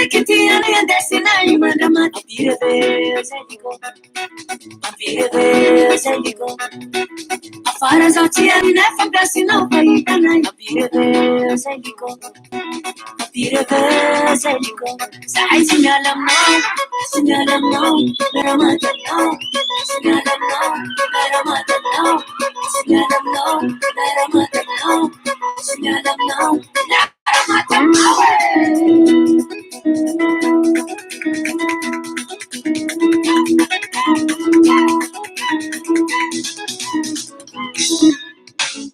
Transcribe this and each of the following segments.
che ti adesso nai madama dire sedico dire sedico affare socia ne fa casino poi tanai dire sedico sai signalam no ramata no signalam no ramata no signalam no ramata no signalam no ramata no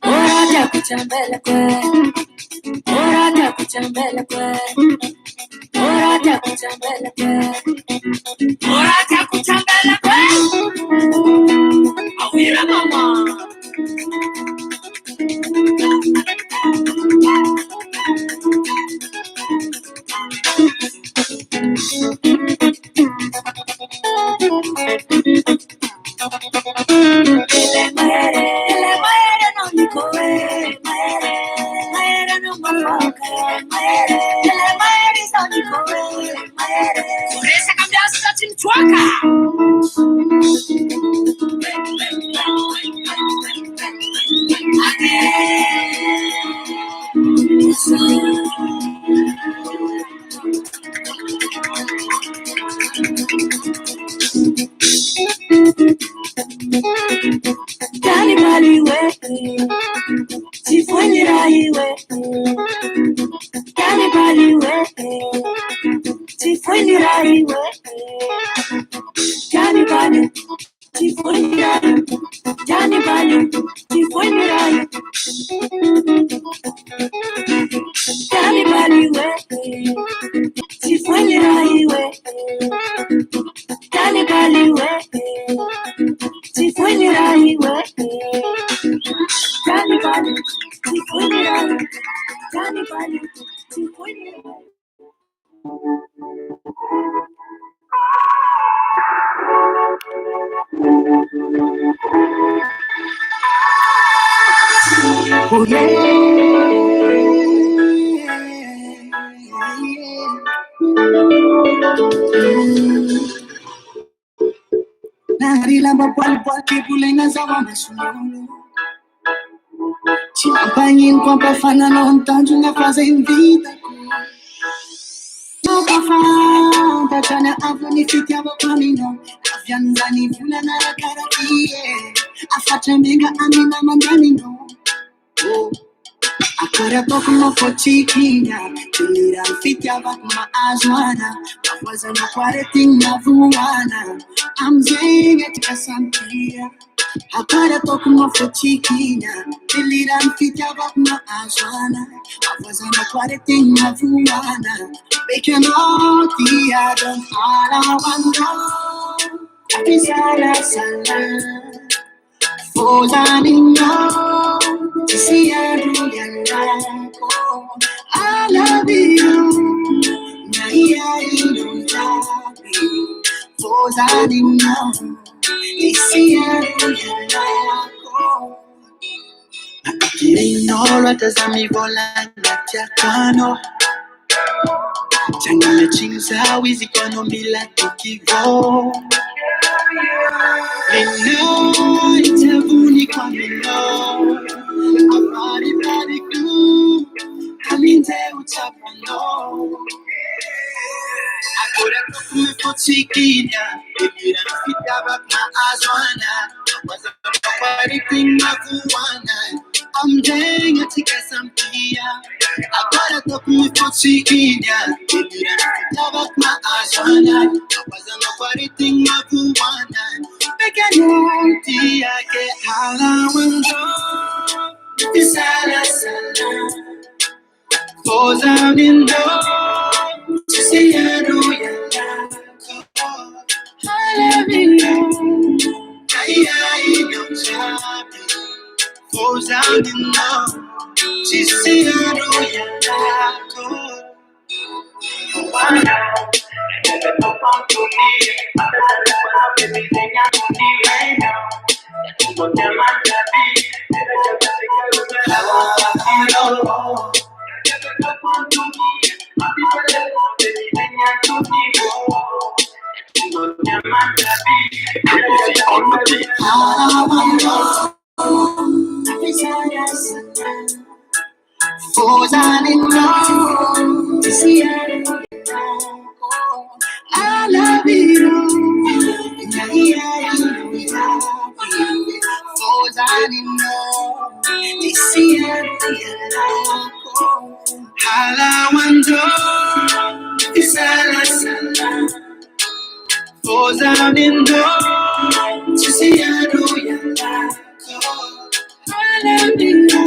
ora te kuchambela kwe ora te kuchambela kwe ora te kuchambela kwe ora te kuchambela kwe awira mama Maere non dico maere non mi foca maere sto dico maere vorresti cambiare sta cintuaca Cannibali way, si fognerai way. Cannibali way, si fognerai way. Cannibali, si fognerai. Cannibali, si fognerai. Cannibali way, si fognerai way. Cannibali way. Si fognerai way. Cannibali, si fognerai. Cannibali, si fognerai. Oh Nari lamba pal ke bulay na zawa masunolo. Sinapangin ko pa fanalon tanjo na fase in vida ko. No pa fanta chana avoni fitiamo camino. Avianza ni vula na karakie. Afate menga amina mandani no. Oh. Agora tô com uma fotiquinha, tira fitiava com uma ajuana, tá fazendo quarentinha voana, amzinha de caçantia. Agora tô com uma fotiquinha, tira fitiava com uma ajuana, tá fazendo quarentinha voana, pequeno dia don't fala quando, pisala sala, fozaninho. See I love you. Now I don't love you. For I didn't know. See I Kirinolo tazami volana tiakano. Changale chinsa wizi kono mila tukivo. Itabuni kwa mino. Amari bariku. Kalinte utapano. Agora tô com uma fotiquinha. Bebida fitava na azona. Mas a paritinha voana. I'm dang a tika sampia. Agora tô com uma fotiquinha. Bebida fitava na azona. Mas a paritinha voana. Pequeno dia que hala wando. Isala sala. Posa mindo. See I know you I love you. I know you. Goes out in love. She see I know you why now? Never go on to me. I'm everything I need right now. You go tell my daddy. Never just take care of me. I love you. Halawando isala sala Ozanindo Chisiano yalako Halawando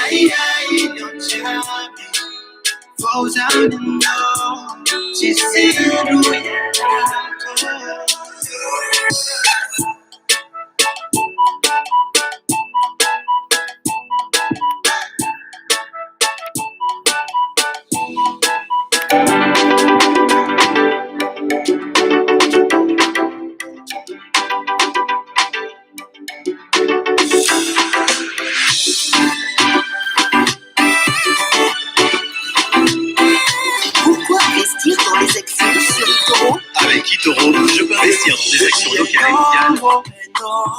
Ayay no chami Ozanindo Chisiano yalako. Pourquoi investir dans les actions sur eToro? Avec eToro, je peux investir dans des actions locales et mondiales.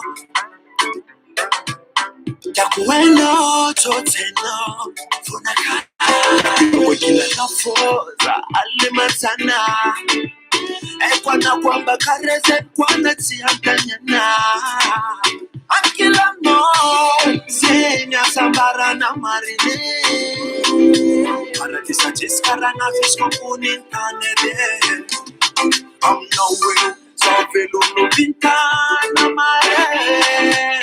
Ekwana kwamba kareze kwana tsianganyana Ankila no Zenya sambara na marine Paradisa jiskara na fisko kunin kanede I'm no way Savelu no vinta na mare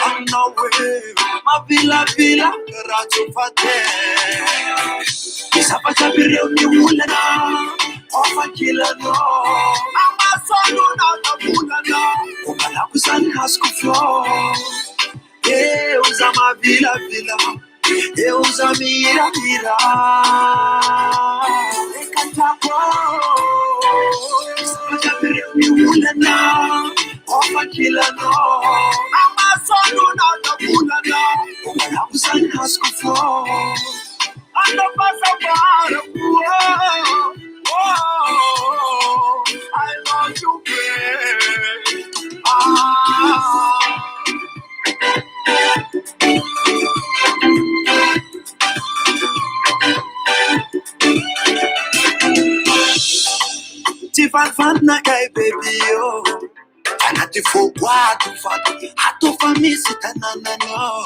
I'm no way Ma vila Ratu fate Isapa chabire uniwulana Ofa kila no Ama sonu na tabulana Umala kusani hasku flow Uza ma vila Uza mira Ekatapo Isapa chabire uniwulana Ofa kila no Ama sonu na tabulana Umala kusani hasku flow Ando pasa para I love you, babe. Tifan na kai baby yo. Anati fokwa tu fatu. Hato famisi tanana no.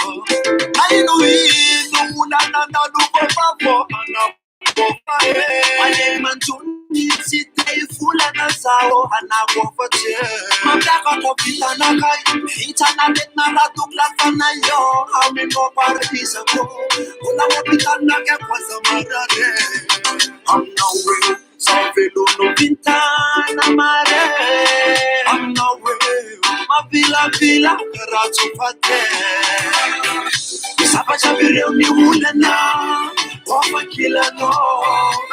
I know it. No muna na no papa ana. Wale mantuni sitei fulana sao anagofote Mabaka kopita na kai Itana letna la dukla kana yo Hami mo paradisa ko Una wapita na ke kwa samarade I'm no way Savelu no vinta na mare I'm no way Ma vila Karatu fate Isapa chabire uniwulana Ofa kila no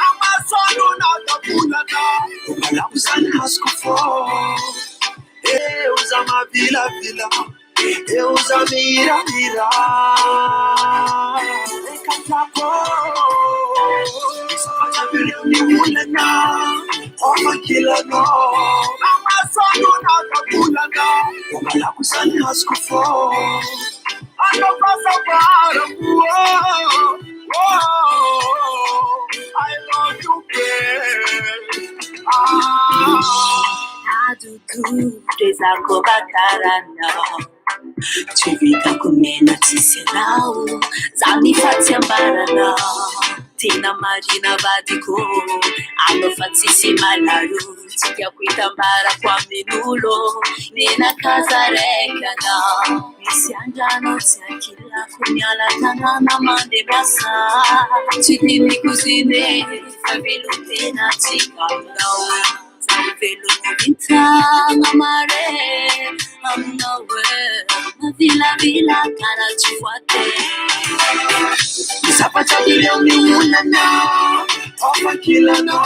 Ama sonu na tabulana Umala kusani hasku fo Uza ma vila Uza mira Ekatapo Isapa chabire uniwulana Ofa kila no Ama sonu na tabulana Umala kusani hasku fo I don't pass about I love you, babe. Adudu dezako bakarana Chivita kumena tisenau Zani fatia barana Tina marina badiko Ando fatisi malaru Tikia kuitambara kwa minulo Nina kazarekana Nisianjano tiakila kunyala tanana mande basa Chitini kuzine Fabilu tena tika mlawa Velu vinta ngamare I'm nowhere Ma vila kana chifuate Isapa chabire uniwulana Ofa kila no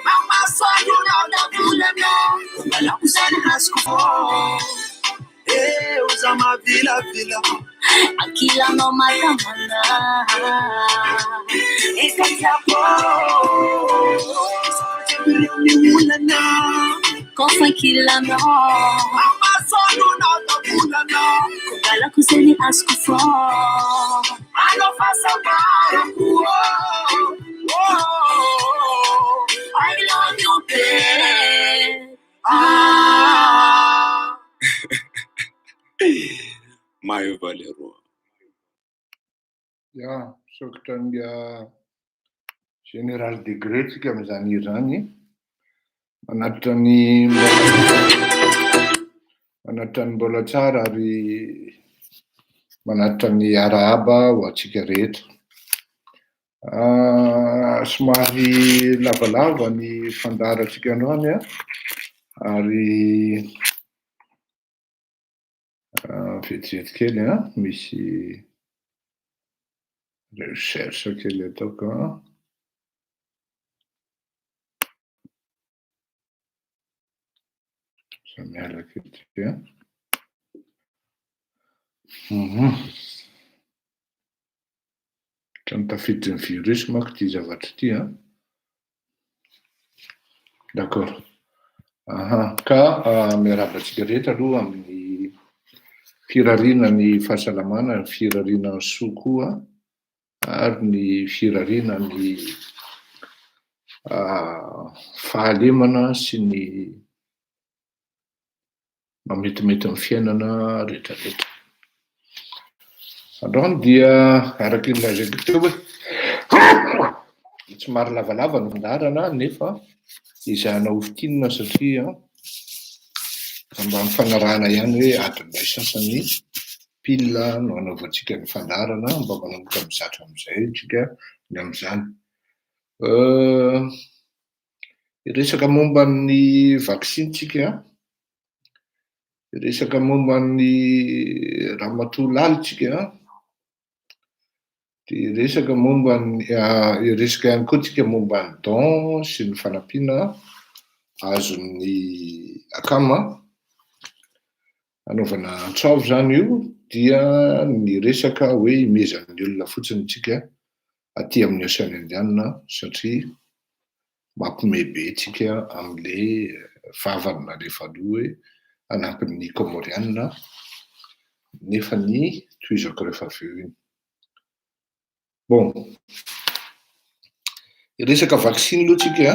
Mama sonu na tabulana Umala kusani hasku fo Uza ma vila Akila no matamana Ekatapo Confakilana Kugala kuseni askufo I love you, babe. Maio Valero. Ja, sokotran'ya Général de Gré tsika amin'izany izany manatitra ny mbola tsara ary manatitra ny arahaba ho atsika rehetra. Somary lavalava ny fandaratsika androany ary vetivety kely misy recherche kely ataoko miala kely ty trano tafiditra ny virus manko ty zavatra ty d'accord. Ka miarabantsika rehetra aloha amin'ny firariana ny fahasalamana, ny firariana ny soa koa ary ny firariana ny fahalemana sy ny mametimety amin'ny fiainana rehetrarehetra. Androany dia araky ny lazaiko teo hoe somary lavalava ny fandarana nefa izahana hofitinina satria mba mifanarahana ihany hoe adin'izay sasany pile no anaovantsika ny fandarana mba manomboka mizatra amin'izay tsika ny amin'izany. Resaka momba ny vaccine tsika resaka momba ny ramatoa lalitsika dia resaka momba ny resaka ihany koa tsika momba ny don sy ny fanampiana azon'ny akama anaovana antsavo zany io dia ny resaka hoe imezan'ny olona fotsiny tsika aty amin'ny Océan Indiana satria mampimebe tsika amin'le vavany nalefa aloha hoe anampin'ny Comoriana nefa ny toizako rehefa avy eo iny. Bon, resaka vaccine aloha tsika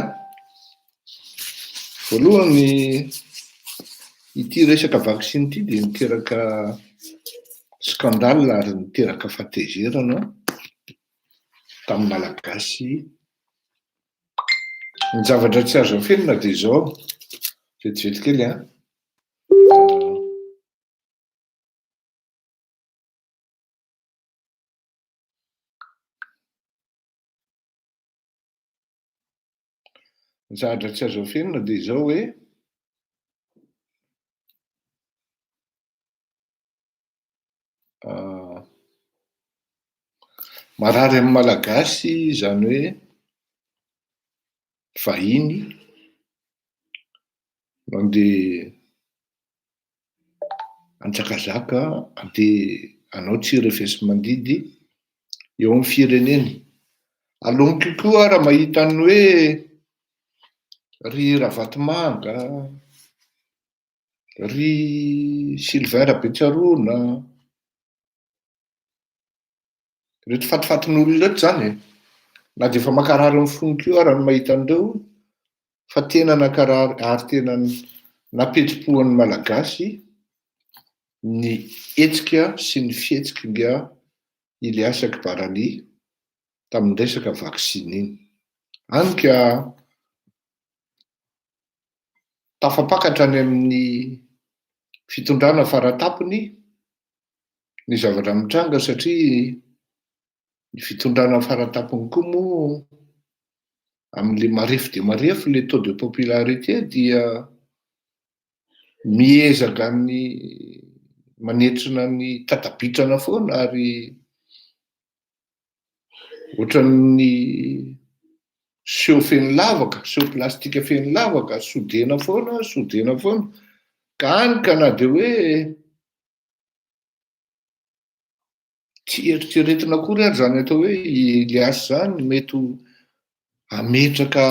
voalohany ity resaka vaccine ity dia niteraka scandale ary niteraka fatezerana tamin'ny malagasy. Ny zavatra tsy azo afenina dia izao vetivety kely ny zavatra tsy azo afenina dia izao hoe marary amin'ny malagasy zany hoe vahiny mandeha anjakazaka andeha anao tsirefesi-mandidy eo amin'ny fireneny. Alony kokoa raha mahita ny hoe ry Ravatomanga, ry Sylvain Betsaroana, reto fatifatin'olona reto zany na dia efa makarary amin'ny foniko io raha mahita an'ireo fa tena nakarary ary tena napetropoan'ny malagasy ny hetsika sy ny fihetsik'inga Ilias Akbarali tamin'ny resaka vaksiny iny. Hany ka tafapakatra any amin'ny fitondrana faratapony ny zavatra mitranga satria ny fitondrana faratapony koa moa amin'le marefo dia marefo le taux de popularité dia miezaka ny manetrina ny tatabitrana foana ary ohatran'ny seho feno lavaka, seho plastika feno lavaka, sodena foana ka hany ka na dia hoe tsy eritreretina akory ary zany atao hoe Ilias zany mety ametraka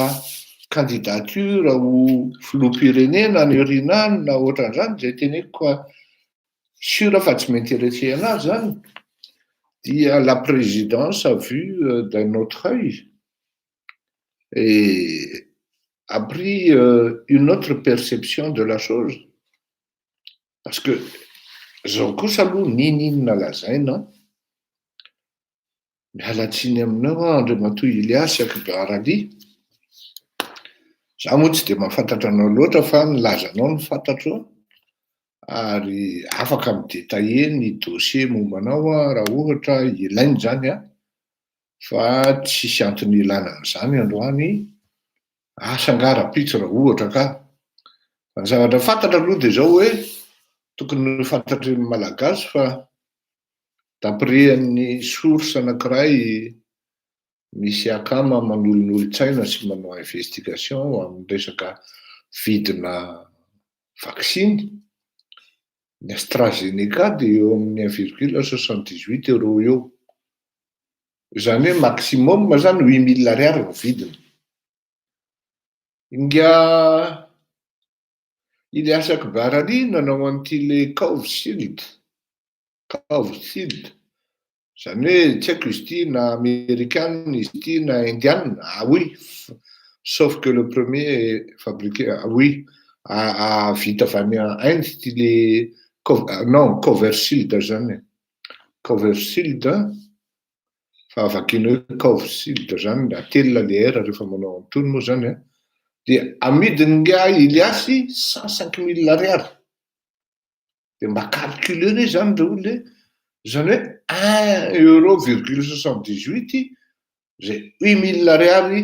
candidature ho filoham-pirenena ny orinany na ohatran'izany zay teneko koa sura fa tsy mainty eretserana azy zany dia la présidence a vu d'un autre œil et a pris une autre perception de la chose parce que zao kosa aloha ninina lazaina mialatsiny aminao Andriamatoa Iliasy Akbarali za moa tsy de mahafantatra anao loatra fa nilazanao ny fantatro ary afaka midetailler ny dossier mombanao raha ohatra ilainy zany fa tsisy antony ilana an'izany androany asangara-pitso raha ohatra ka fa ny zavatra fantatra aloha de zao hoe tokony fantatry ny malagasy fa d'après ny source anankiray misy akama manolon'olon-tsaina sy manao investigation amin'ny resaka vidina vaccine ny AstraZeneca dia eo amin'ny 1,78 euro eo zany hoe maximum zany 8 000 ariary no vidiny inga Iliasy Akbarali nanao an'ity le Covishield zany hoe tsy haiko izy ity na américaine izy ity na indienne oui sauf que le premier est fabriqué oui vita avy any Inde ity le non Covishield zany Covishield fa vakina hoe Covishield zany atelina le R rehefa manao antony moa zany dia amidiny nga Iliasy 105 000 ariary de mba calculer zany le olona zany hoe 1,78 zay 8 000 ariary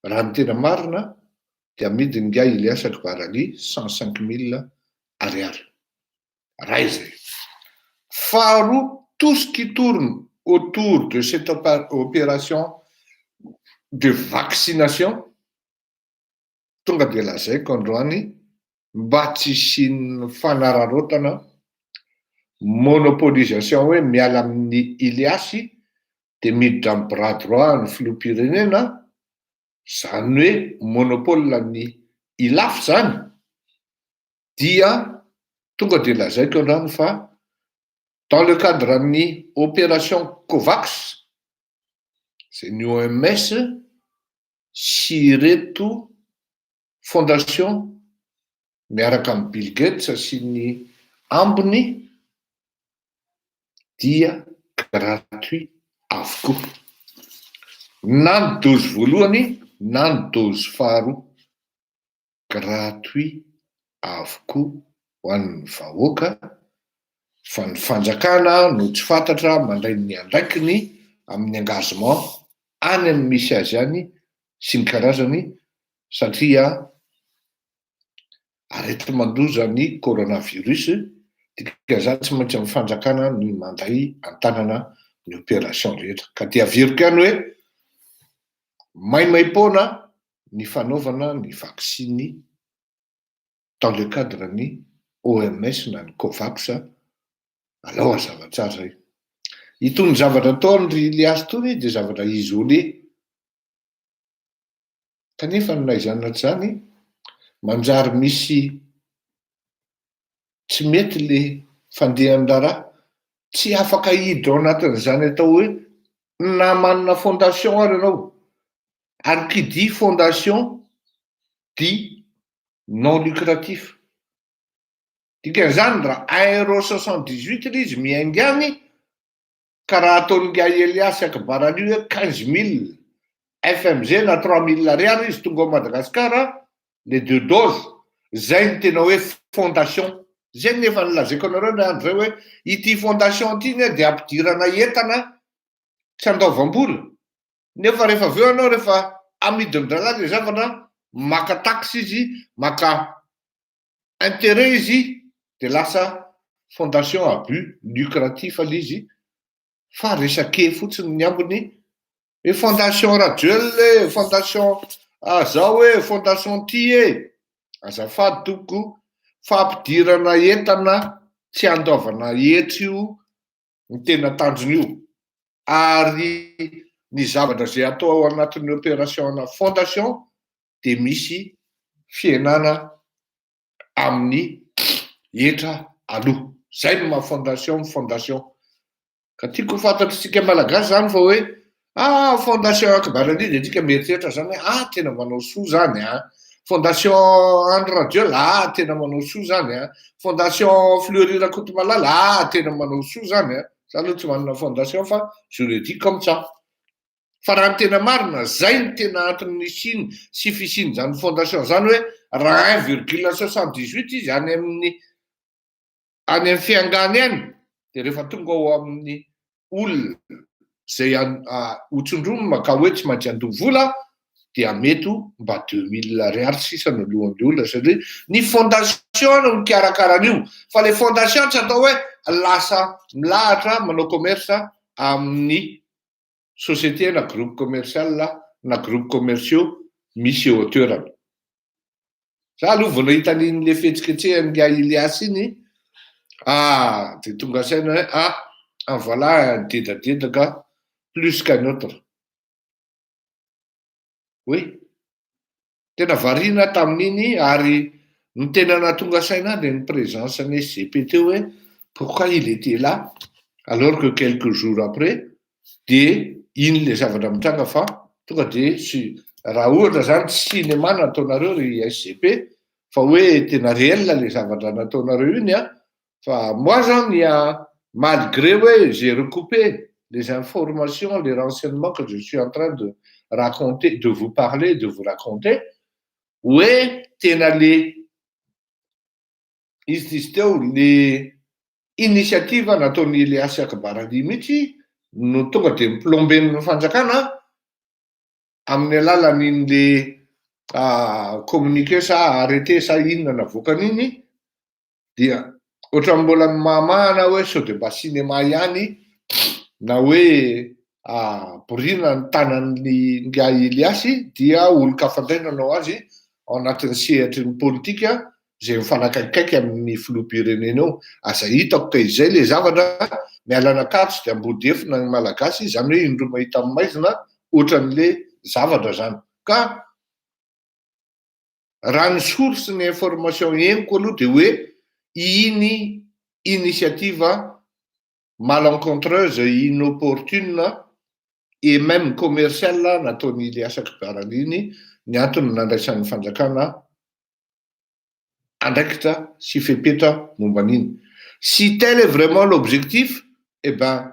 raha ny tena marina de amidiny nga Iliasy Akbarali 105 000 ariary ray zay faharoa tout ce qui tourne autour de cette opération de vaccination tonga de lazaiko androany mba tsy hisian'ny fanararotana monopolisation hoe miala amin'ny Iliasy de miditra amin'ny bras droit ny filoham-pirenena zany hoe monopole ny ilafy zany dia tonga de lazaiko androany fa dans le cadre ny opération Covax c'est ny OMS sy ireto fondation miaraka amin'ny Bill Gates sy ny ambiny dia gratuit avokoa na ny dozy voalohany na ny dozy faharoa gratuit avokoa ho an'ny vahoaka fa ny fanjakana no tsy fantatra mandray ny andraikiny amin'ny engagement any amin'ny misy azy any sy ny karazany satria arety mandoza ny coronavirus dika za tsy maintsy amin'ny fanjakana ny manday antanana ny opération rehetra ka dia averiko ihany hoe maimaimpona ny fanaovana ny vacciny dans le cadre ny OMS na ny Covax aloha zavatsara zay itony zavatra ataony ry Iliasy tony de zavatra isolé kanefa ny naizana zany manjary misy tsy mety le fandehan-draharaha tsy afaka hiditra ao anatin'izany atao hoe na manana fondation ary ianao ary qui dit fondation dit non lucratif dikan'izany raha 1,78 € izy miaingy any ka raha ataony nga Iliasy Akbarali hoe 15 000 FMG na 3 000 ariary izy tonga ao Madagasikara les 2 doses zay ny tena hoe fondation zay nefa nylazeko anareo ny andro zay hoe ity fondation ity de ampidirana entana tsy andaovam-bola nefa rehefa aveo anao rehefa amidin-draharaha le zavatra maka taxe izy maka intérêt izy de lasa fondation à but lucratif alizy fa resake fotsiny ny ambony e fondation Rajoelina fondation zao hoe fondation ty azafady toko fampidirana entana tsy andaovana hetra io ny tena tanjony io ary ny zavatra zay atao ao anatin'ny opérationna fondation dia misy fiainana amin'ny hetra aloha. Zay no maha fondation ka tiako fantatritsika malagasy zany fa hoe fondation Akbarani dia tsika mieritreritra zany hoe tena manao soa zany fondation Andry Rajoelina tena manao soa zany fondation Fleury Rakotomalala tena manao soa zany zany hoe tsy manana fondation fa je le dis comme ça. Fa raha ny tena marina zay ny tena anton'ny siny sy fisiny zany fondation zany hoe raha 1,78 izy any amin'ny fiangany any dia rehefa tonga ao amin'ny olona zay hotsondromona ka hoe tsy maintsy andoha vola dia mety mba 2000 ariary sisa no lohan'ny olona satria ny fondation no mikarakarana fa le fondation tsy atao hoe lasa milahatra manao commerce amin'ny société na groupe commercial na groupe commerciaux misy eo toerana. Za aloha vao nahita an'le fihetsiketsehany Ilias iny dia tonga saina hoe voilà dedadedaka plus qu'un autre. Oui, tena variana tamin'iny ary ny tena nahatonga saina dia ny présence ny SGPT hoe pourquoi il était là alors que quelques jours après dia iny le zavatra mitranga fa tonga dia raha ohatra zany tsy cinéma nataonareo ry SGP fa hoe tena réel le zavatra nataonareo iny fa moi zany malgré ouais j'ai recoupé les informations, les renseignements que je suis en train de raconter, de vous parler, de vous raconter, ouais tena le les initiatives nataon'ny Ilias Akbarani mihitsy no tonga dia miplomben'ny fanjakana amin'ny alalan'in'le communiqué sa arrêté sa inona navoakan'iny dia ohatran'ny mbola mamahana hoe sao dia mba cinéma ihany na hoe borina ny tanan'ny nga Ilias dia olon-kafantaina nanao azy ao anatin'ny sehatry ny politika zay mifanakaikaiky amin'ny filoham-pirenena eo. Aza hitako ka izay le zavatra miala anakatso dia ambodefina ny malagasy izany hoe indro mahita amin'ny maizina ohatran'le zavatra zany. Ka raha ny source ny information henoko aloha dia hoe iny initiative malencontreuse, inopportune et même commerciale nataon'ny Ilias Akbarani iny ny antony nandraisan'ny fanjakana andraikitra sy fepetra momba an'iny. Si tel est vraiment l'objectif, eh ben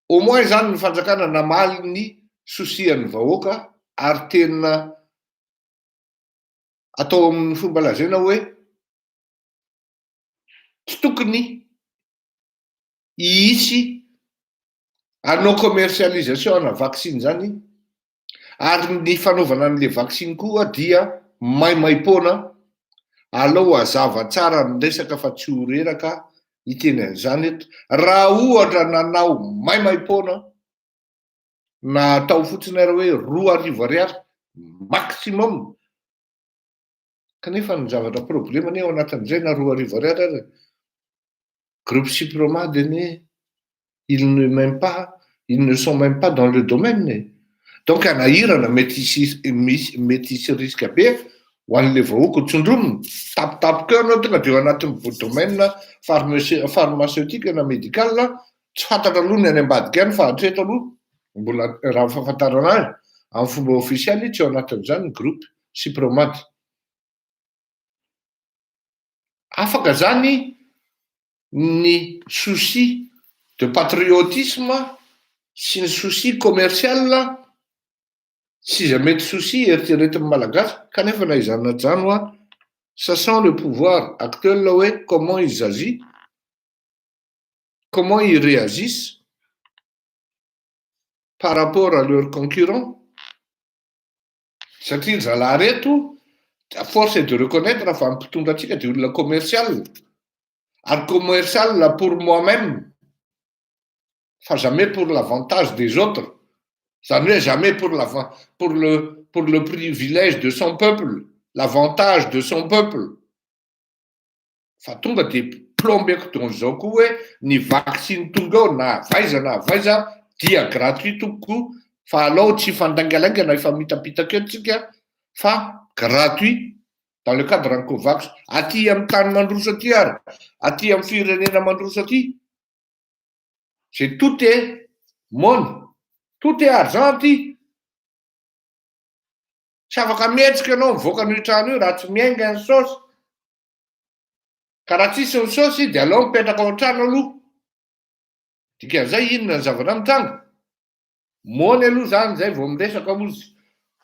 au moins zany ny fanjakana namaly ny sosian'ny vahoaka ary tena atao amin'ny fomba lazaina hoe tsy tokony hisy hanao commercialisation na vaccine zany ary ny fanaovana an'le vaccine koa dia maimaim-poana alao hazava tsara ny resaka fa tsy ho reraka hiteny an'izany eto. Raha ohatra nanao maimaim-poana na atao fotsiny ary hoe 2 arivo ariary maximum kanefa ny zavatra problema ny ao anatin'izay na 2 arivo ariary ary groupe Cypromad ils ne sont même pas dans le domaine. Donc anahirana mety hisy risque be ho an'le vahoaka tsondromona tapitapika anao tonga dia ao anatin'ny domaine pharmaceutique na médical tsy fantatra aloha ny any ambadika any fa hatreto aloha mbola raha fahafantarana azy amin'ny fomba officialy tsy ao anatin'izany ny groupe Cypromad. Afaka zany ny souci de patriotisme sy ny souci commercial sy izay mety souci eritreretin'ny malagasy kanefa na izany jano ça sent le pouvoir actuel hoe comment ils agissent, comment ils réagissent par rapport à leurs concurrents. Satria zalahy reto à force de reconnaître fa mpitondra antsika dia olona commercial ary commercial pour moi-même fa jamais pour l'avantage des autres, jamais pour le privilège de son peuple, l'avantage de son peuple. Fa tonga dia plombeko ton'izao koa hoe ny vaccine tonga ao na avaiza dia gratuit tokoa fa alao tsy fandangalangana efa mitapitaka eo tsika fa gratuit dans le cadre en Covax aty amin'ny tany mandroso aty ary aty amin'ny firenena mandroso aty c'est tout est monnaie tout est argent aty tsy afaka mihetsika ianao mivoaka ny trano io raha tsy miainga ny saosy ka raha tsisy ny saosy dia alao mipetraka ao an-trano aloha dikan'izay inona ny zavatra mitranga mony aloha zany zay vao miresaka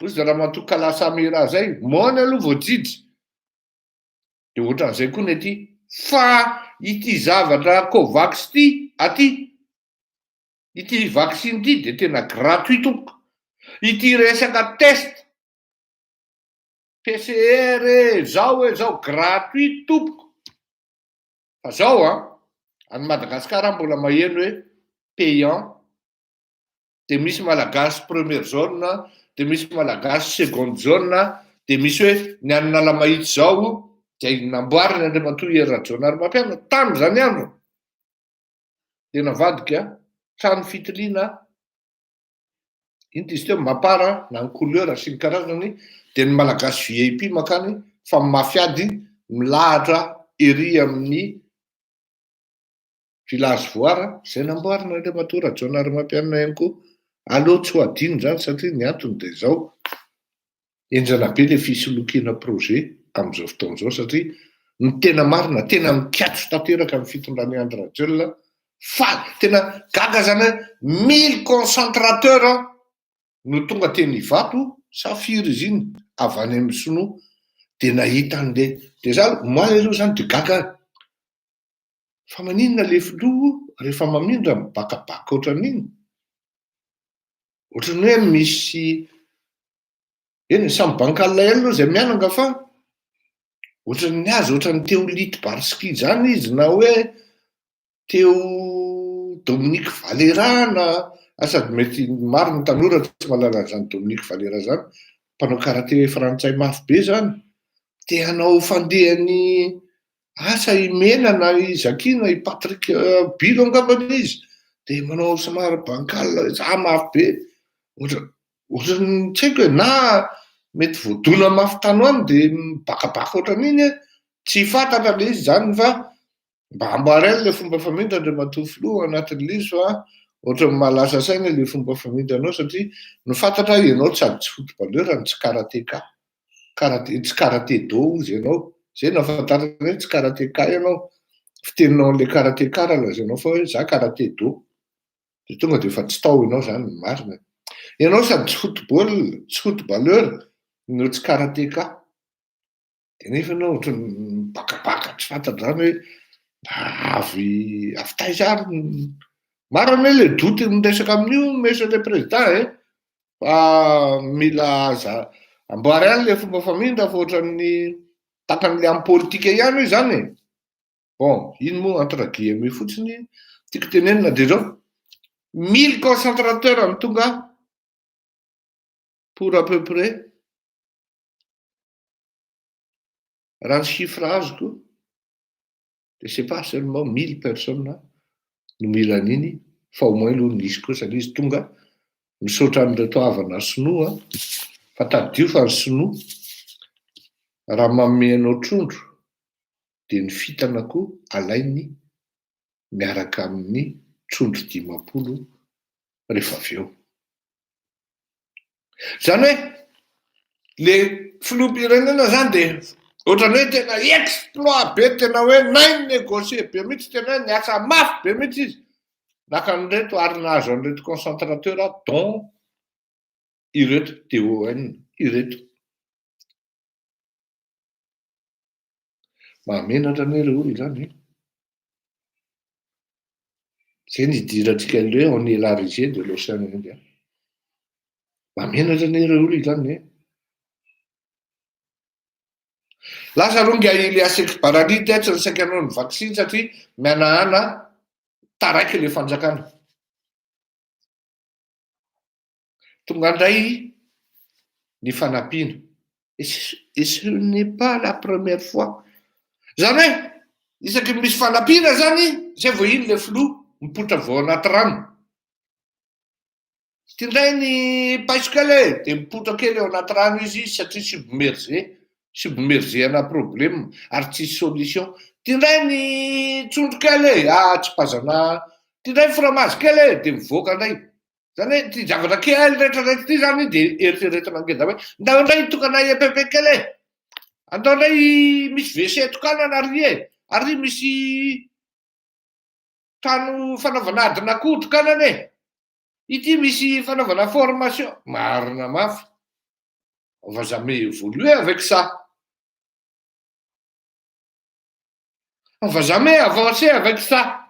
ozy raha matoka lasamira zay mony aloha vao jijy dia ohatran'izay koa ny aty fa ity zavatra Covax ty aty ity vaccine ty dia tena gratuit tompoko ity resaka test PCR zao gratuit tompoko fa zao any Madagasikara mbola maheno hoe payant dia misy malagasy première zone dia misy malagasy seconde zone dia misy hoe ny an'ala mahitsy zao zay namboarina Andriamatoa Rajaonary Mampiana tamin'izany andro dia navadika trano fitiliana iny izy teo mapara na ny couleur sy ny karazany dia ny malagasy VIP makany fa mafiady milahatra ery amin'ny village voara zay namboarina Andriamatoa Rajaonary Mampiana ihany koa aleo tsy ho adino zany satria ny antony dia zao enjana be le fisolokiana projet amin'izao fotoan'izao satria ny tena marina tena mikatso tanteraka amin'ny fitondrany Andry Rajoelina fa tena gaga zany 1000 concentrateur no tonga teny Ivato safiry izy iny avy any amin'ny Sinoa dia nahita an'le dia za moi aloha zany dia gaga fa maninona le filoha rehefa mamindra mibakabaka ohatran'iny ohatrany hoe misy eny samy bankalina eny aloha zay miananga fa ohatran'ny azy ohatran'ny teo Lity Barski zany izy na hoe teo Dominique Valera na sady mety maro ny tanora tsy mahalala zany Dominique Valera zany mpanao karate frantsay mafy be zany te hanao fandehany asa i Mena na i Zakina i Patrick Bilo angambany izy dia manao somary bankalina za mafy be ohatran'ny tsy haiko hoe na mety voadona mafy tanoany dia mibakabaka ohatran'iny tsy fantatra le izy zany fa mba amboarely le fomba famindra Andriamatoa filoha anatin'le izy fa ohatran'ny mahalasa saina le fomba famindranao satria no fantatra ianao sady tsy footballeur ny tsy karateka tsy karaté-do izy ianao zay nafantarana hoe tsy karateka ianao fiteninao an'le karateka raha lazainao fa hoe za karaté-do dia tonga dia efa tsy tao ianao zany ny marina ianao sady tsy footballeur no tsy karateka dia nefa ianao ohatran'ny bakabaka tsy fantatra zany hoe avy taiza ary marina hoe le doty miresaka amin'io monsieur le président fa mila amboary any le fomba famindra fa ohatran'ny takan'le amin'ny politika ihany io zany bon iny moa entre guillemets fotsiny tiako tenenina dia zao 1000 concentrateur ny tonga pour à peu près raha ny chiffre azoko dia c'est pas seulement 1000 personnes no mila an'iny fa au moins aloha nisy koa satria izy tonga misaotra amin'reto havana Sinoa fa tadio fa ny Sinoa raha mameanao trondro dia ny fitana koa alainy miaraka amin'ny trondro 50 rehefa avy eo zany hoe le filoham-pirenena zany dia ohatrany hoe tena exploit be tena hoe nainy négocier be mihitsy tena hoe niasa mafy be mihitsy izy naka an'ireto ary nahazo an'ireto concentrateur dont ireto TON ireto mahamenatra ny ireo olona zany zay ny idirantsika le hoe on élargit de l'océan Indien mahamenatra ny ireo olona zany lasa ronga ile asaiky barality tsy nisaika anao ny vaccine satria mianahana taraiky le fanjakana tonga indray ny fanampiana et ce n'est pas la première fois zany hoe isaky misy fanampiana zany zay vao iny le filoha mipotra vao anaty rano Tindray ny paisikale dia mipotra kely eo anaty rano izy satria sybomergena problème ary tsisy solution. Tindray ny tsondrokely tsy pazana. Tindray fromage kely dia mivoaka indray. Zany hoe ty zavatra kely rehetrarehetra ty zany dia eritreretina ngeza hoe ndao indray tokanay pepe kely andao indray misy WC tokanana ary misy trano fanaovana adin'akoho tokanana ity misy fanaovana formation. Marina mafy. On va jamais évoluer avec ça. On va jamais avancer avec ça.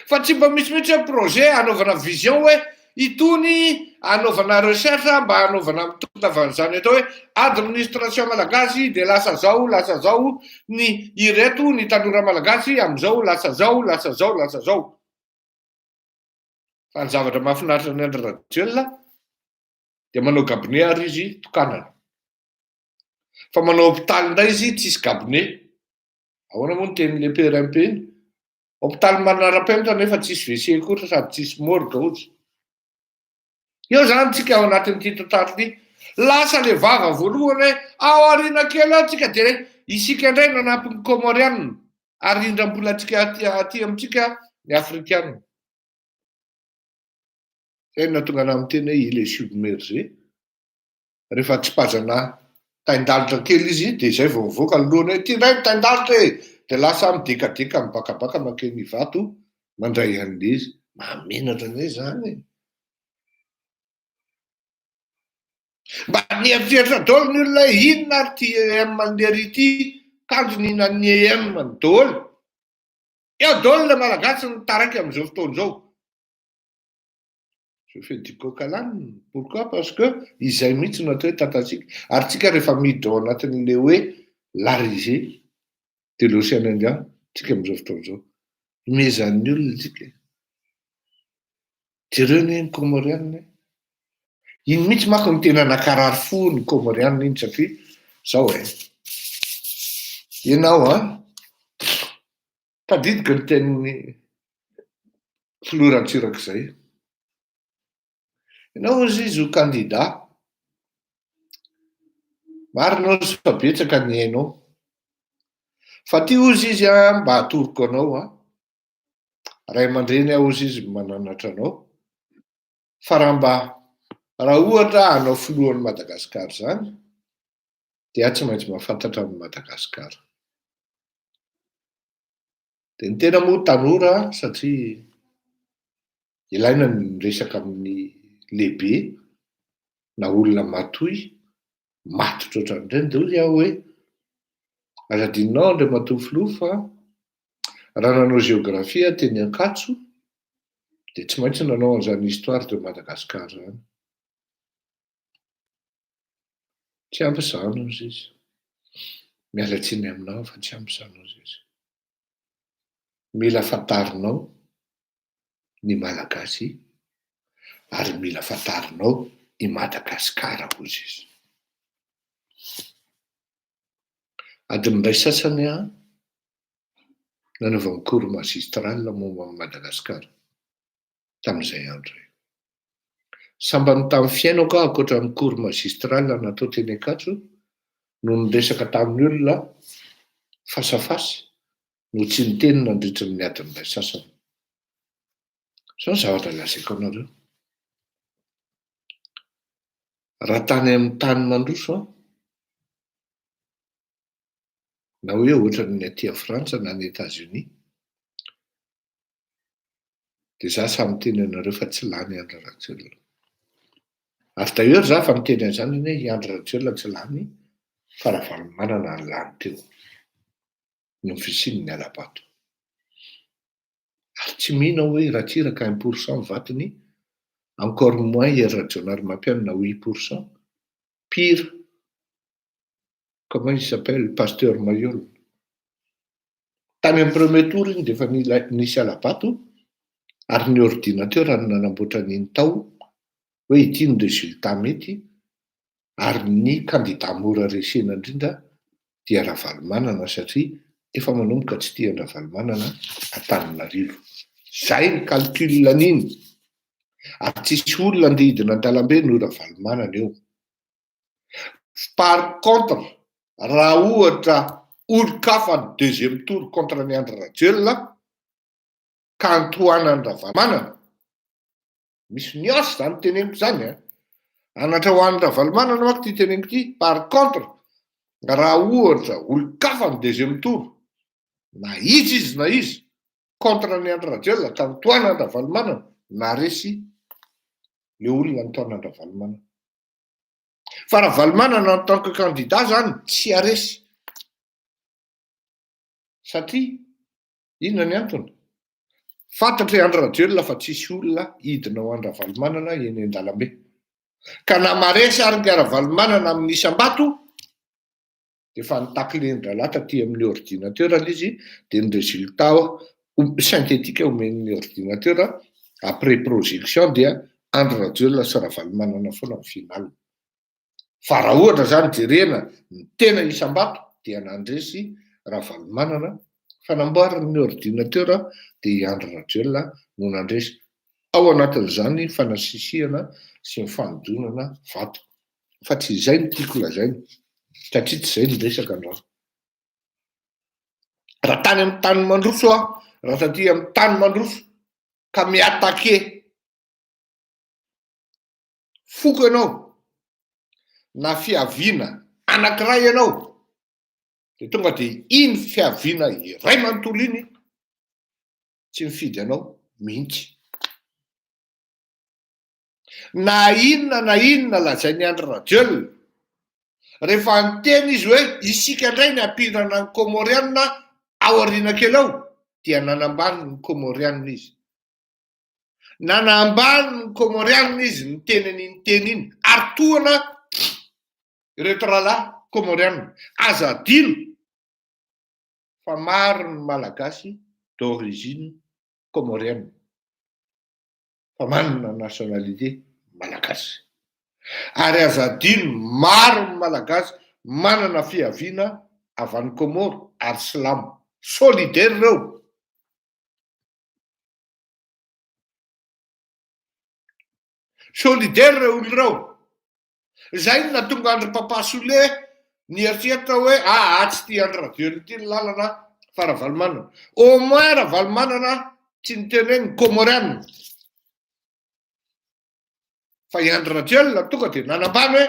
Fa tsy mba misy mihitsy hoe projet anaovana vision hoe itony anaovana recherche mba anaovana mitondra avan'izany atao hoe administration malagasy dia lasa zao ny ireto ny tanora malagasy amin'izao lasa zao. Fa ny zavatra mahafinaritra ny Andry Rajoelina dia manao gabinet ary izy tokanana. Fa manao hôpitaly indray izy tsisy gabinet. Ahoana moa ny tenin'le PRMP iny? Hôpitaly manara-penitra nefa tsisy WC koa sady tsisy morgue ozy. Eo zany tsika ao anatin'ity tontolo ity. Lasa le vava voalohany hoe ao ariana kely ao tsika dia isika indray nanampy ny Comorianina ary indram-bola aty amintsika ny Afrikana. Zay no tonga anahy miteny hoe il est submergé. Rehefa tsy pazana taindalitra kely izy dia izay vao mivoaka lohany hoe ty indray taindalitra dia lasa midekadeka mibakabaka makeny vato mandray an'le izy. Mamenatra an'izay zany. Mba nieritreritra daholo ny olona inona ary ty EM an'lery ity kanjo nihinan'ny EM ny daholo. Eo daholo le malagasy ny taraiky amin'izao fotoan'izao. Je fais du coq à l'âne. Pourquoi? Parce que izay mihitsy no atao hoe tatatsika. Ary tsika rehefa miditra ao anatin'le hoe l'arisée de l'océan Indien, tsika amin'izao fotoan'izao. Mezan'ny olona tsika. Jereo ny Comorianina. Iny mihitsy manko ny tena nakarary fo ny Comorianina iny satria zao ianao tadidika ny tenin'ny filoran-tsirak'izay. Ianao ozy izy ho candidat. Marina ozy fa betsaka ny hainao. Fa ty ozy izy mba hatoroko anao ray aman-dreny ozy izy mananatra anao. Fa raha ohatra hanao filohan'ny Madagasikara zany dia tsy maintsy mahafantatra amin'ny Madagasikara. Dia ny tena moa tanora satria ilaina ny resaka amin'ny lehibe na olona matoy matotra ohatran'ireny dia ozy aho hoe azadinao Andry Matofiloha fa raha nanao géographie teny Ankatso dia tsy maintsy nanao an'izany histoire de Madagasikara zany. Tsy ampy izany ozy izy. Miala tsiny aminao fa tsy ampy izany ozy izy. Mila fantarinao ny malagasy ary mila fantarinao i Madagasikara ozy izy. Adin'iray sasany nanaovany cours magistral momba ny Madagasikara tamin'izay andro. Sambany tamin'ny fiainako ankoatra ny cours magistral natao teny Ankatso no niresaka tamin'ny olona fasafasy no tsy niteny nandritra ny adin'iray sasany. Sao zavatra lazaiko anareo. Raha tany amin'ny tany mandroso na hoe ohatra ny aty Frantsa na ny États-Unis dia za samy teny anareo fa tsy lany Andry Rajoelina. Ary d'ailleurs za fa miteny an'izany hoe Andry Rajoelina tsy lany fa Ravalomanana ny lany teo ny fisiany ny alabato. Ary tsy mihina hoe raha tiraka 1% ny vatiny, encore moins hier régionnaire mampianina 8%. Pire. Comment il s'appelle? Pasteur Mayol. Tany amin'ny premier tour iny dia efa nisy alabato ary ny ordinateur no nanamboatra an'iny tao hoe ity ny résultat mety ary ny candidat mora resena indrindra dia Ravalomanana satria efa manomboka tsy tia Ravalomanana Antananarivo. Zay ny calcul an'iny. Ary tsisy olona andidina an-dalambe no Ravalomanana eo. Par contre, raha ohatra olon-kafa ny deuxième tour contre ny Andry Rajoelina ka antohanan'ny Ravalomanana, misy niasy zany teneniko zany anatra ho an'ny Ravalomanana manko ty teneniko ty. Par contre, raha ohatra olon-kafa ny deuxième tour na izy contre ny Andry Rajoelina ka antohanan'ny Ravalomanana, na resy le olona nitaona ny Ravalomanana. Fa Ravalomanana en tant que candidat zany tsy aresy. Satria inona ny antony? Fantatry Andry Rajoelina fa tsisy olona hidina ho an'ny Ravalomanana eny an-dalambe. Ka na maresy ary ny Ravalomanana amin'ny Isam-bato, dia fa nitaklendra taty amin'ny ordinateur izy, dia ny résultat synthétique omen'ny ordinateur après projection dia Andry Rajoelina sy Ravalomanana foana amin'ny final. Fa raha ohatra zany jerena ny tena Isam-bato dia nandresy Ravalomanana, fanamboaran'ny ordinateur dia Andry Rajoelina no nandresy. Ao anatin'izany fanasisiana sy ny fanodonana vato. Fa tsy izay no tiako lazaina, satria tsy izay no resaka androany. Raha tany amin'ny tany mandroso raha taty amin'ny tany mandroso ka miatake foko ianao na fiaviana anankiray ianao, dia tonga dia iny fiaviana iray manontolo iny tsy mifidy anao mihitsy. Na inona lazainy Andry Rajoelina, rehefa anteny izy hoe isika indray ny ampirana ny Comorianina ao aoriana kely ao, dia nanambany ny Comorianina izy. Nanambany ny Comorianina izy ny teniny iny, ary toana ireto rahalahy Comorianina. Aza adino fa maro ny malagasy d'origine comorienne, fa manana nationalité malagasy. Ary aza adino maro ny malagasy manana fiaviana avy any Comore ary silamo. Solidaire reo. Solidaire reo olo reo. Zay no nahatonga Andry Papa Sole nieritseritra hoe tsy ty Andry Rajoelina ty ny lalana fa Ravalomanana. Au moins Ravalomanana tsy niteny ny Comorianina. Fa i Andry Rajoelina tonga dia nanambany hoe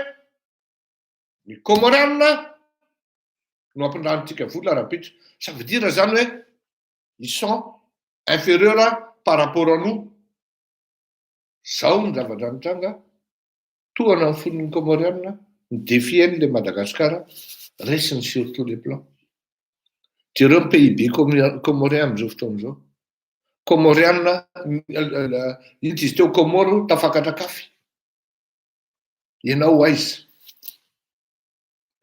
ny Comorianina no ampindranitsika vola rapitra. Ça veut dire zany hoe ils sont inférieurs par rapport à nous. Zao ny zavatra nitranga, toana ny fon'ny Comorianina, ny défieny le Madagasikara, resiny sur tous les plans. Jereo ny PIB comorien amin'izao fotoana izao. Comorianina, ity izy teo Comoro tafakatra kafy. Ianao aiza?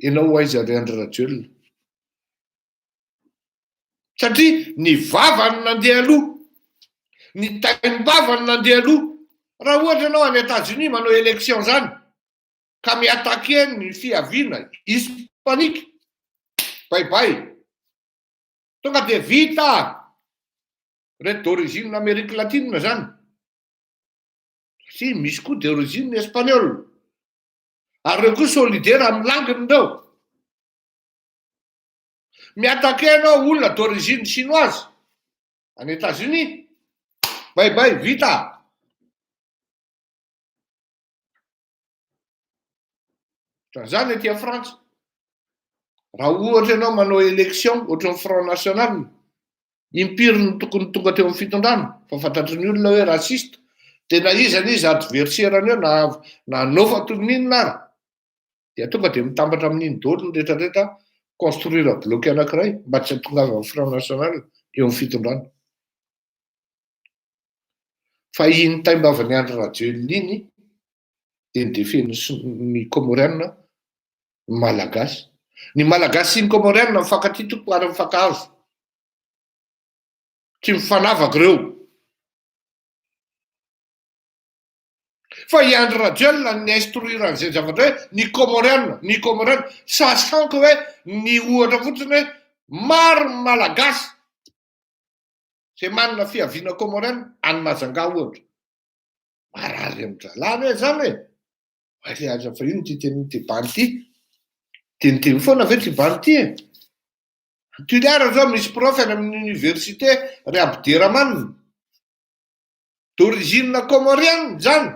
Ianao aiza ary Andry Rajoelina? Satria ny vavany nandeha aloha, ny tainim-bavany nandeha aloha. Raha ohatra ianao any États-Unis manao élection zany, ka miatake ny fiaviana hispanique, baibay. Tonga dia vita. Reto d'origine Amérique latine zany. Si misy koa d'origine espagnole. Ary reo koa solidaire amin'ny langiny reo. Miatake anao olona d'origine chinoise any États-Unis, baibay, vita. Zany etỳ Frantsa. Raha ohatra ianao manao élection ohatran'ny Front National, impiry ny tokony tonga teo amin'ny fitondrana, fa fantatry ny olona hoe rasiste, dia na izy adversaire-ny eo na nofa toy ninona ary, dia tonga dia mitambatra amin'iny daholo ny rehetrarehetra construire bloc anankiray mba tsy hahatongava amin'ny Front National eo amin'ny fitondrana. Fa iny taimbavan'ny Andry Rajoelina iny dia ny defeny ny Comorianina malagasy. Ny malagasy sy ny Comorianina mifankatia toko ary mifankahazo. Tsy mifanavaka reo. Fa i Andry Rajoelina ny instruire an'izay zavatra hoe ny Comorianina, sachant que hoe ny ohatra fotsiny hoe maro ny malagasy izay manana fiaviana Comorianina any Majunga ohatra. marary amin'ny zalany hoe zany hoe le aza fa ino ty teny ty bany ty teniteny foana ve ty bany ty e Tuliara zao misy prof any amin'ny université Abderamanina d'origine comorienne zany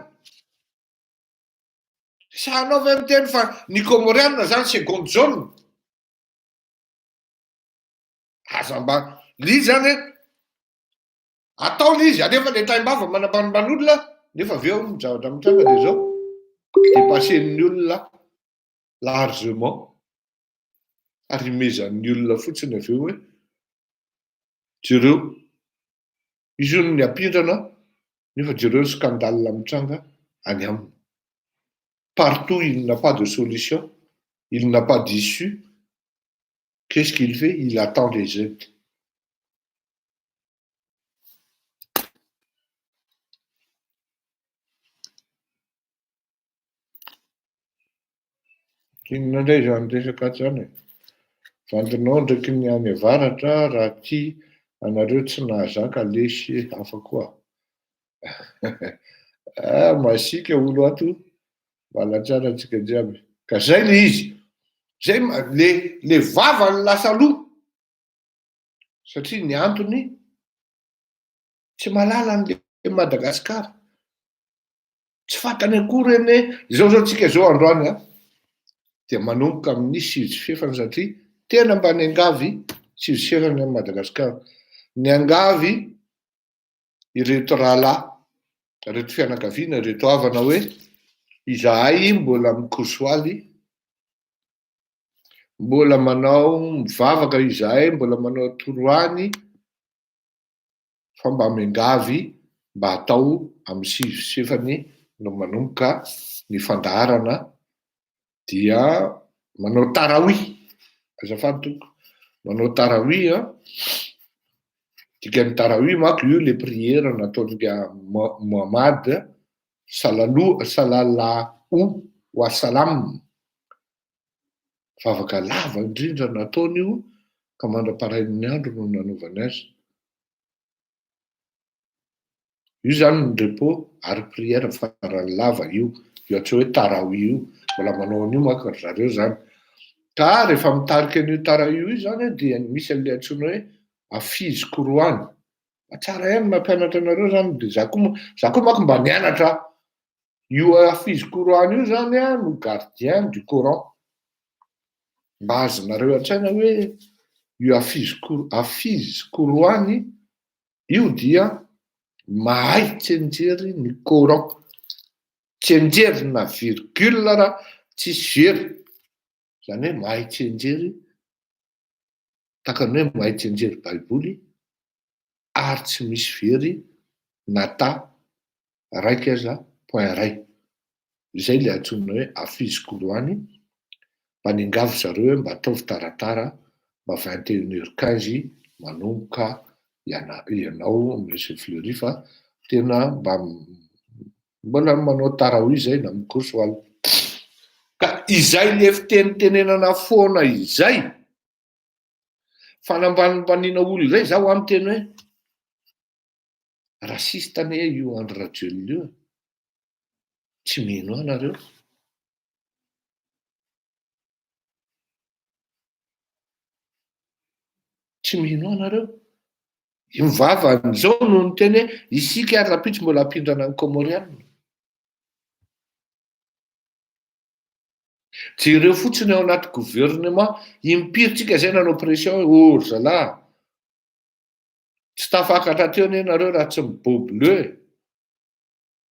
sanao ve miteny fa ny comorienne zany seconde zone aza mba lizy zany atao lizy anefa le taimbava manambanimban'olona nefa aveo mijavatra mitranga de zao dépassen'ny olona largement ary mezan'ny olona fotsiny aveo hoe jereo izy io ny ampindrana nefa jereo ny scandale mitranga any aminy partout il n'a pas de solution il n'a pas d'issue qu'est-ce qu'il fait il attend les aides inona indray zany resaka zany vandinao ndraiky ny any avaratra raha ty anareo tsy nahazaka lesy hafa koa masika olo ato malatsara antsika jiaby ka zay le izy zay le vava ny lasa loha satria ny antony tsy malala an'le Madagasikara tsy fantany akory ene zao tsika zao androany dia manomboka amin'ny 6 satria tena mba ny angavy 6 amin'ny Madagasikara ny angavy ireto rahalahy reto fianakaviana reto havana hoe izahay mbola mikosoaly mbola manao mivavaka izahay mbola manao toroany fa mba miangavy mba atao amin'ny 6 no manomboka ny fandaharana dia manao taraoui azafady toko manao taraoui dikany taraoui manko io le prière nataon'ga Mohamad salalahu wa salam vavaka lava indrindra nataony io ka mandra-parain'ny andro no nanaovany azy io zany ny repos ary prière farany lava io tsy hoe taraoui io mbola manao an'io manko ry zareo zany ka rehefa mitarika an'io taraoui io zany dia misy an'le antsoina hoe hafiz Qur'an tsara ihany mampianatra anareo zany de za koa manko mba nianatra io hafiz Qur'an io zany no gardien du Coran mba azonareo an-tsaina hoe io hafiz Qur'an io dia mahay tsenjery ny Coran tsenjery na virgule raha tsisy very zany hoe mahay tsenjery takany hoe mahay tsenjery baiboly ary tsy misy very nata raiky aza point ray izay le antsona hoe hafiz Qur'an mba ningavy zareo hoe mba ataovy taratara mba 21h15 manomboka ianao monsieur Fleury fa tena mbola manao taraoui zay na mikosoaly ka izay le fitenitenenana foana izay fanambanimbaniana olo izay zaho amin'ny teny hoe rasiste ane io André Rajoelina io tsy mino anareo tsy mino anareo mivavanyzao no ny teny hoe isika ary rapitsy mbola ampindrana ny comorienne jereo fotsiny ao anaty gouvernement impiritsika zay nanao pression hoe zalahy tsy tafakatra teo ane nareo raha tsy mibeau bleu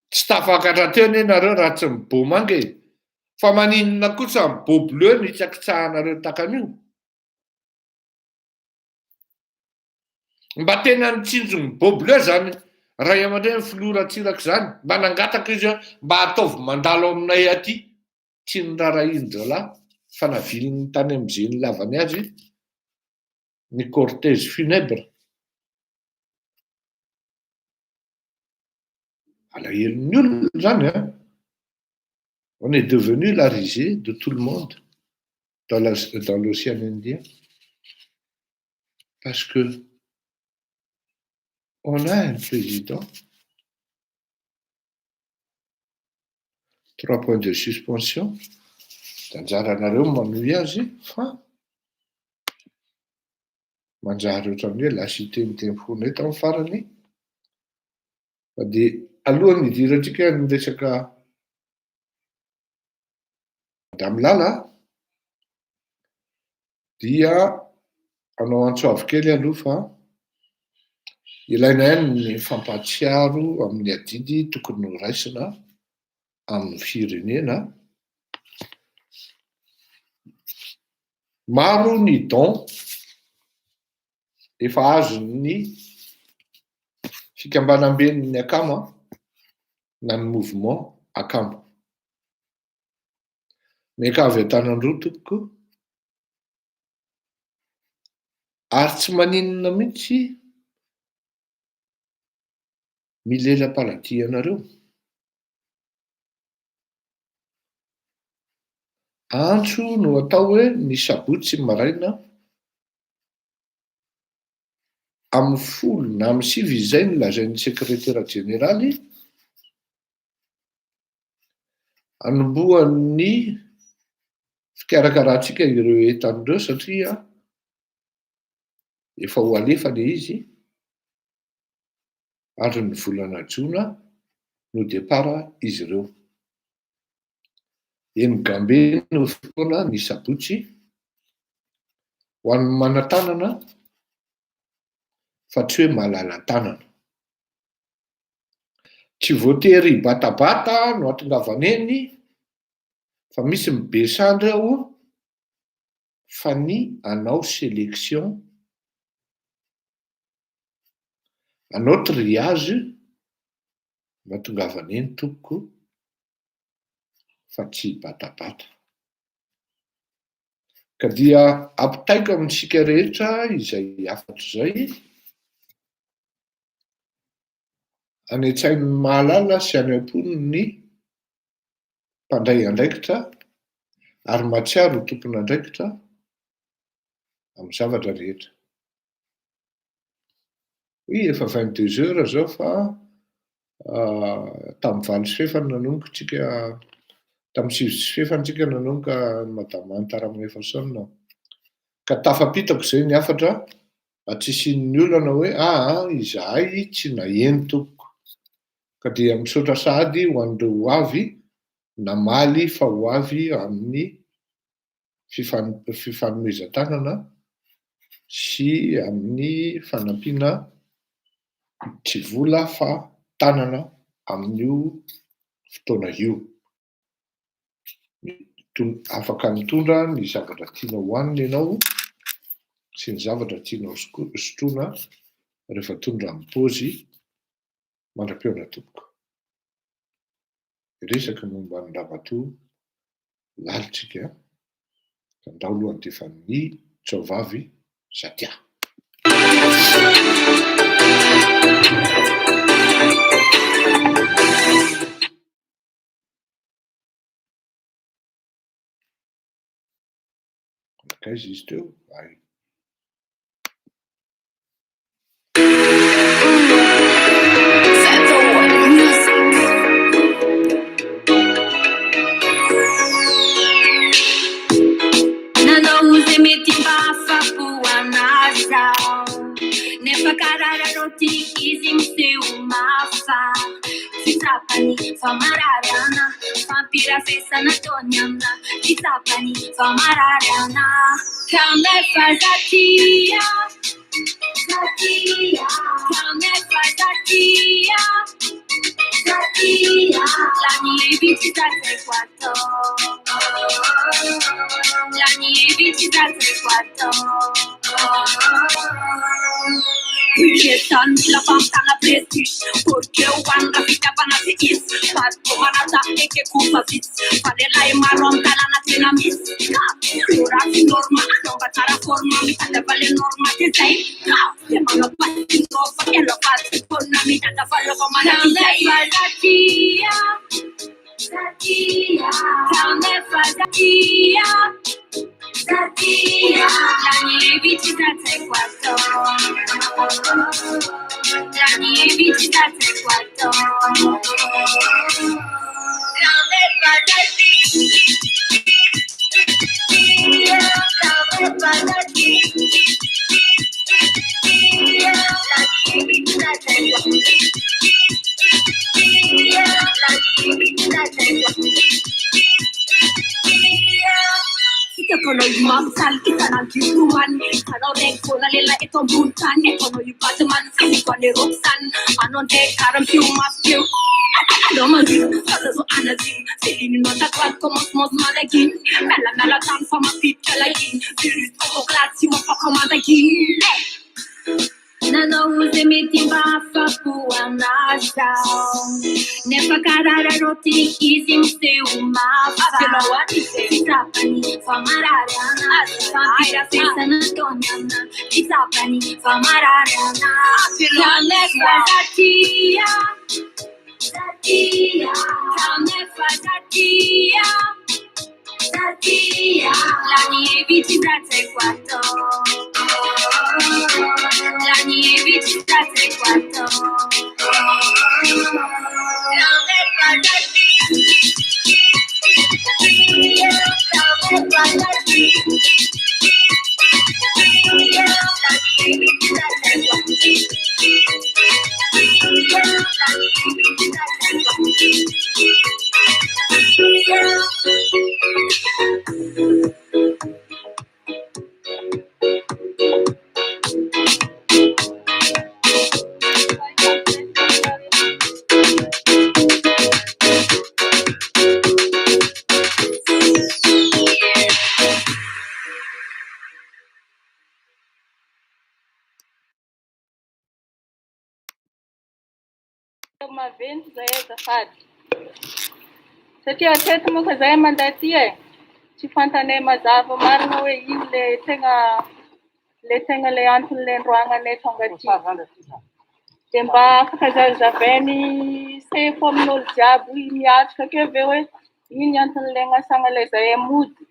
tsy tafakatra teo ane nareo raha tsy mibeau mange fa maninona kosa mibeau bleu no hitsakitsahanareo takan'io mba tena nitsinjo mibeau bleu zany ray aman-dreny filoratsiraka zany mba nangataka izy mba ataovy mandalo aminay aty tsy ny rarahiny zalahy fa naviliny tany am'izeny lavany azy ny cortège funèbre alahelin'ny olona zany on est devenu la risée de tout le monde dans l'océan Indien parce que on a un président 3 points de suspension. Da anjaranareo manohy azy fa manjary ohatrany hoe lasité mitempony eto amin'ny farany. Fa dia alohan'ny hidirantsika ny resaka damilala dia anao antsoavo kely aloha fa ilaina ihany ny fampatsiaro amin'ny adidy tokony ho raisina amin'ny firenena. Maro ny don efa azony fikambanam-ben'ny akama na ny mouvement akama. Miankavy an-tanandroa tokoko ary tsy maninona mihitsy milela-paladia anareo. Antso no atao hoe ny sabotsy maraina amin'ny 10 na amin'ny 9 izay no lazain'ny sekretera jeneraly anombohan'ny fikarakarahitsika ireo entan'ireo satria efa ho alefa le izy ary ny volana jona no depara izy ireo. Eny Gambe no fotoana ny sabotsy ho an'ny manatanana fa tsy hoe malala tanana. Tsy voatery batabata no atongavana eny fa misy mibesandry ao fa ny anao sélection, anao triage no atongavana eny tompoko fa tsy batabata. Ka dia ampitaiko amintsika rehetra izay afatra izay anetsain'ny mahalala sy aneam-pony ny mpandray andraikitra ary matsiaro tompony andraikitra amin'ny zavatra rehetra. Efa 22 heures zao fa tamin'ny 8 sy fefany nanomboka tsika, tamin'ny 6 sy fefany tsika nanomboka madame Anta Ramefason. Ka tafapitako izay ny afatra atsisian'ny olana hoe izahay tsy naheno tompoko. Ka dia misaotra sady ho an'ireo ho avy namaly fa ho avy amin'ny fifanomezan-tanana sy amin'ny fanampiana tsy vola fa tanana amin'io fotoana io. Afaka mitondra ny zavatra tiana hohanina ianao sy ny zavatra tiana sotroina rehefa tondra amin'ny paozy mandram-peona tompoko. Resaka momba ny ramatoa lalitsika ka ndao alohan'ny tefan'ny tsaovavy Zatia. Nakaiza izy teo? Famarariana, vampira festa na tonyana, kitapani, famarariana, kame fazatia, zatia, kame fazatia, zatia, la mia vita 34, la mia vita 34. Porque tanto la pasta la prestige, porque wanga fita pana fikis, pato manata eke kufa fit, padela e marron tala na tena mis, ora norma, non batara forma, mi tata vale norma te sei, te mano pasti no fa che lo fai, con la mi tata fallo come la sei, Zatia, Zatia, kame Zatia, Zatia, la mia vita 34, la mia vita 34, kame Kono mamsal kita nanti tuan kalau rekona lela itu buntan kono Batman sini kono roksan anon de karam piu mas piu ada magi ada so anasi sini nota kuat como mos malagi mela tan sama pizza lagi virus o klasi mo pakoma lagi Nano use me timba fakuwa nasa Nefa karara roti kizim se uma Pelo wani se Isapani famararana Aira fesa na tonana Isapani famararana Kame fazatia Zatia Kame fazatia Zatia Lani eviti brate quattro La nieve ci sta tre quattro Maventy zay azafady satria hatreto moa ka zay manday aty tsy fantanay mazava marina hoe ino le tegna le antony le androagnanay tonga aty de mba afaka zazavainy sefo amin'olo jiaby miatrika akeo ve hoe ino antony le agnasagna le zay mody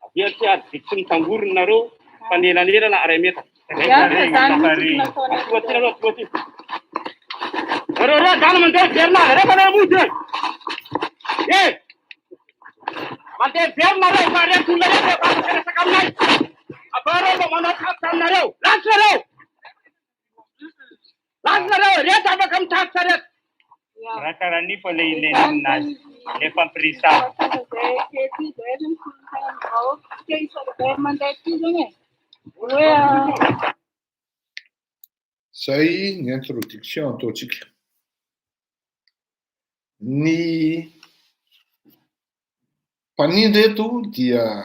Dia tiad victim tanggurin naro pandilan na aremeta. Ora dalam mendek berna, ada pada muda. Mante berna ada pada tulen ada pada sekamai. Abaro lo mana kata naro, las naro, dia tak bakal tak saret. Rakaran ni boleh nas, lepas perisa. Zay ny introduction ataontsika. Ny mpanindry eto dia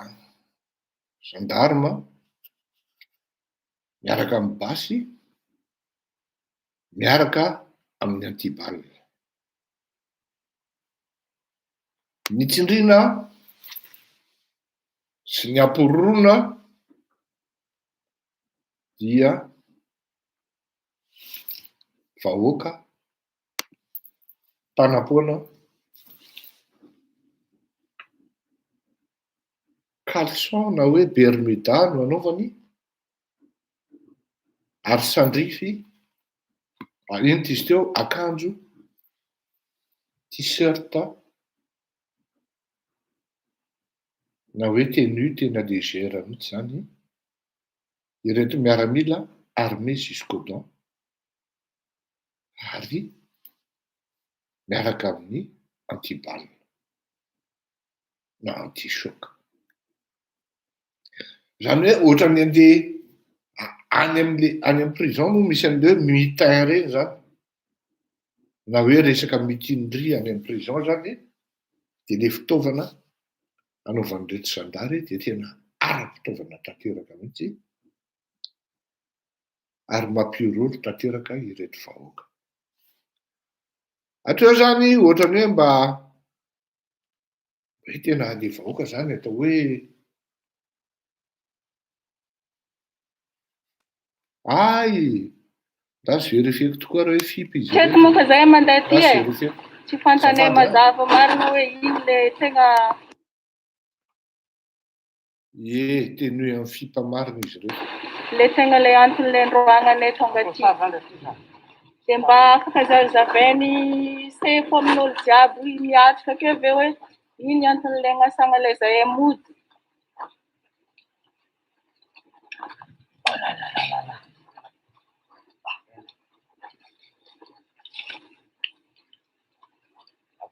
gendarme miaraka amin'ny basy, miaraka amin'ny antibalina. Ny tsindrina sy ny amporona dia vahoaka mpanapoana caleçon na hoe bermuda no anaovany ary sandrify enty izy teo akanjo t-shirt na hoe tenue tena légère mihitsy zany ireto miaramila armée jusqu'aux dents ary miaraka amin'ny antibalina na anti-choc. Zany hoe ohatrany andeha any amin'ny prison moa misy an'ilay hoe mutin reny zany na hoe resaka mutinerie any amin'ny prison zany de le fitaovana anaovan'ireto zandary de tena ara-fitaovana tanteraka mihitsy ary mampiororo tanteraka ireto vahoaka. Atreo zany ohatrany hoe mba hoe tena le vahoaka zany atao hoe ay ndasy verifieko tokoa raha hoe fipy izy Check moa ka zay manday aty tsy fantanay mazava marina hoe ino le tegna teny hoe amin'ny fimpamarina izy ireo. Le tegna le antony le androagnane tonga aty. De mba afaka zazavainy sefo amin'olo jiaby miatrika akeo ve hoe iny antony le agnasagna le zay mody.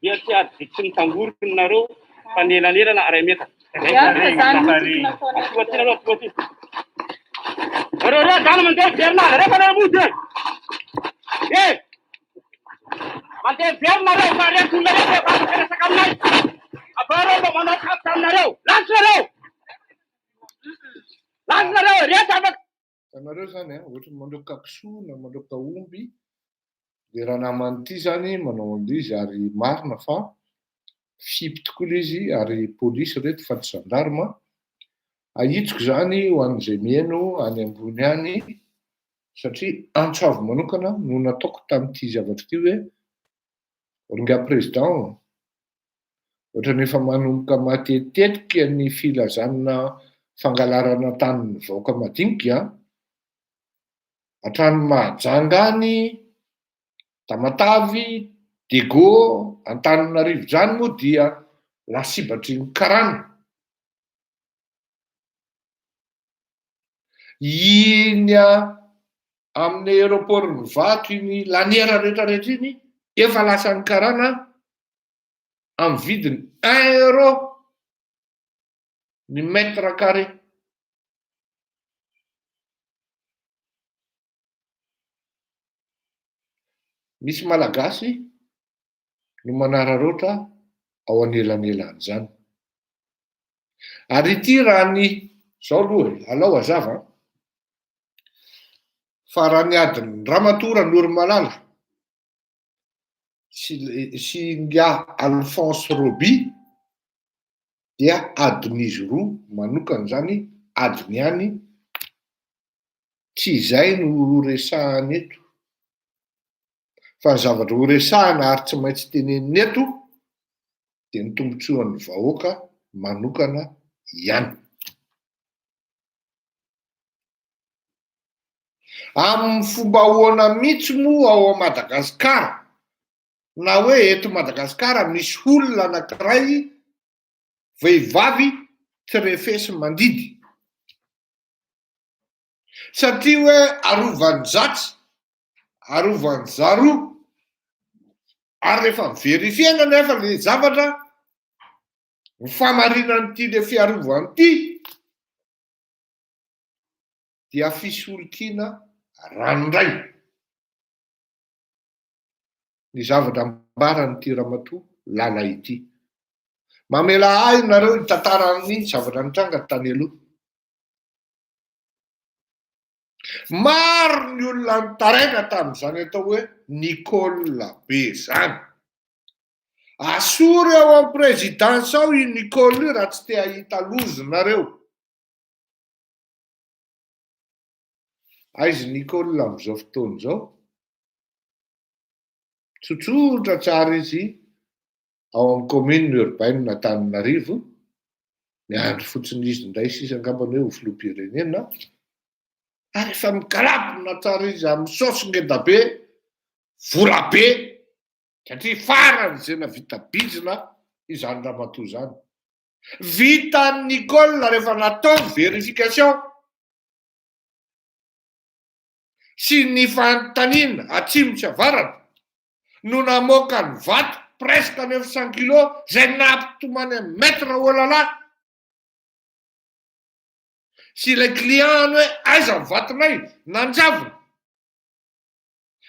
Dia tsy adiktsy mitangorony nareo fa nelanelana aray meta. Reo dala mandeha verinareo rehefa reo mody mandeha verinareo fa reto olona reto efa miresaka aminay. Abareo mba manao kapita aminareo. Lasonareo! Lasonareo! Reto afaka. Tanareo zany ohatra mandao kapisoa na mandao kaomby. De raha namany ity zany manao an'izy ary marina fa fipy tokoa izy ary polisy reto fa tsy gendarme. Ahitsiko zany ho an'izay mihaino any ambony any satria antsoavo manokana no nataoko tamin'ity zavatra ity hoe ronga président ohatra nefa manomboka matetetika ny filazanana fangalarana tanin'ny vahoaka madinika hatrany Mahajanga any Tamatavy, Dego, Antananarivo zany moa dia lasibatry ny karana. Iny amin'ny aéroport'ny vato iny laniera rehetrarehetra iny efa lasa ny karana amin'ny vidiny 1 euro ny mètre carré. Misy malagasy no manararoatra ao anelanelany zany. Ary ity raha ny zao aloha alao azava fa raha ny adiny Ramatora Noromalala sy nga Alphonse Roby dia adin'izy roa manokana zany adiny ihany tsy izay no resahany eto. Fa ny zavatra ho resahana ary tsy maintsy teneniny eto dia ny tombotsoan'ny vahoaka manokana ihany. Amin'ny fomba ahoana mihitsy moa ao Madagasikara na hoe eto Madagasikara misy olona anankiray vehivavy tsy refesy mandidy satria hoe arovan'ny zatsy arovan'ny zaroa ary rehefa miverifiena nefa le zavatra ny famarinan'ity le fiarovany ity dia fisolokiana ranoray. Ny zavatra ambaran'ity Ramatoa lala ity. Mamela ahy nareo hitantarany zavatra nitranga tany aloha. Maro ny olona nitaraina tamin'izany atao hoe Nicole be zany. Asory ao amin'ny présidence ao i Nicole io raha tsy te hahita lozy nareo. Aizy Nicole amin'izao fotoana izao. Tsotsotra tsara izy ao amin'ny commune urbaine Antananarivo. Ny andro fotsiny izy ndray sisa angambany hoe ho filoham-pirenena. Ary efa mikalapona tsara izy amin'ny saosy ngeda be, vola be, satria farany izay navita bizina izany Ramatoa zany. Vita Nicole rehefa natao verification sy ny fanontaniana atsimo sy avarana no namoaka ny vato presque 900 kilo zay nampitomany amin'ny mètre olala. Si le client hoe aiza ny vatonay nanjavona.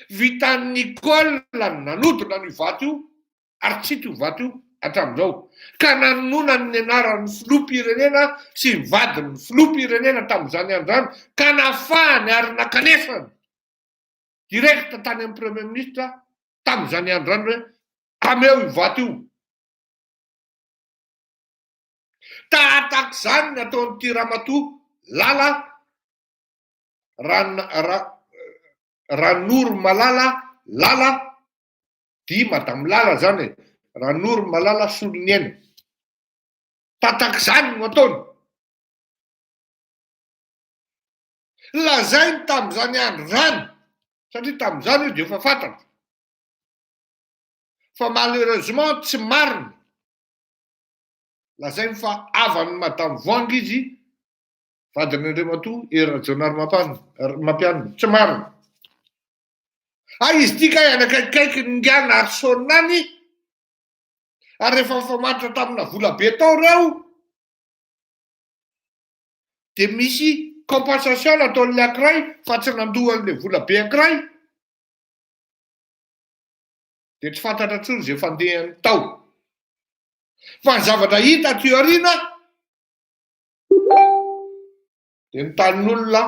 Vitan'ny Nicole nanodina ny vato io ary tsy ito vato io hatramin'izao. Ka nanona ny anaran'ny filoham-pirenena sy ny vadin'ny filoham-pirenena tamin'izany andro zany ka nafahany ary nakanesany direkta tany amin'ny premier ministre tamin'izany andro zany hoe ameo io vato io. Tahak'izany ny ataon'ity Ramatoa lala Ranoro-Malala lala di madame lala zany Ranoro-Malala Soloniena. Tahak'izany no ataony. lazainy tamin'izany andro zany satria tamin'izany io dia efa fantatra fa malheureusement tsy marina lazainy fa avany madame Voangy izy vadin'Andriamatoa Rajonary Mampianina tsy marina. Izy tika anakaikikaiky ningana ary sonany ary rehefa mifamatitra tamina vola be tao reo dia misy compensation ataon'le ankiray fa tsy nandohan'le vola be ankiray dia tsy fantatra tsony zay fandehany tao fa ny zavatra hita ty aoriana dia nitanin'olona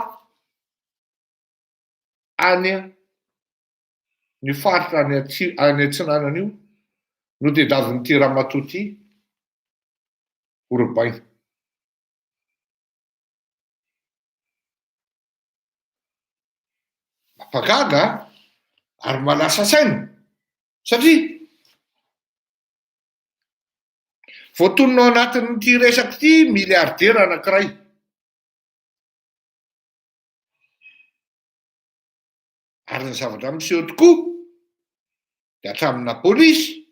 any ny faritra any atsinanana io no tediavin'ity Ramatoa ty Orobaina. Mampagaga ary malasa saina satria voatononao anatin'ity resaky ity miliardera anankiray ary ny zavatra miseho tokoa dia hatramina polisy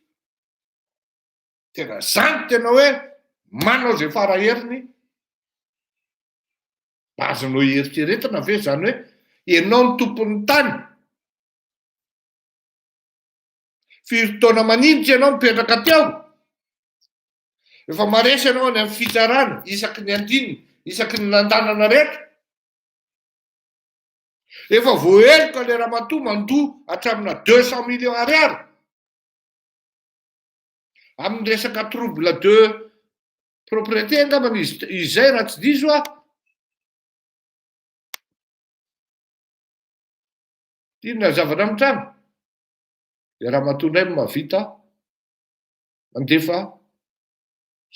tena zany tena hoe manao zay faraheriny mba azonao eritreretina ve zany hoe ianao ny tompon'ny tany firy taona maninitra ianao mipetraka teo efa maresy ianao any amin'ny fitsarana isaky ny andininy isaky ny nandanana rehetra efa voaheloka le Ramatoa mandoa hatramina 200 millions ariary amin'ny resaka trouble de propriété angambany izay raha tsy diso inona zavatra mitrano dia Ramatoa indray mahavita mandefa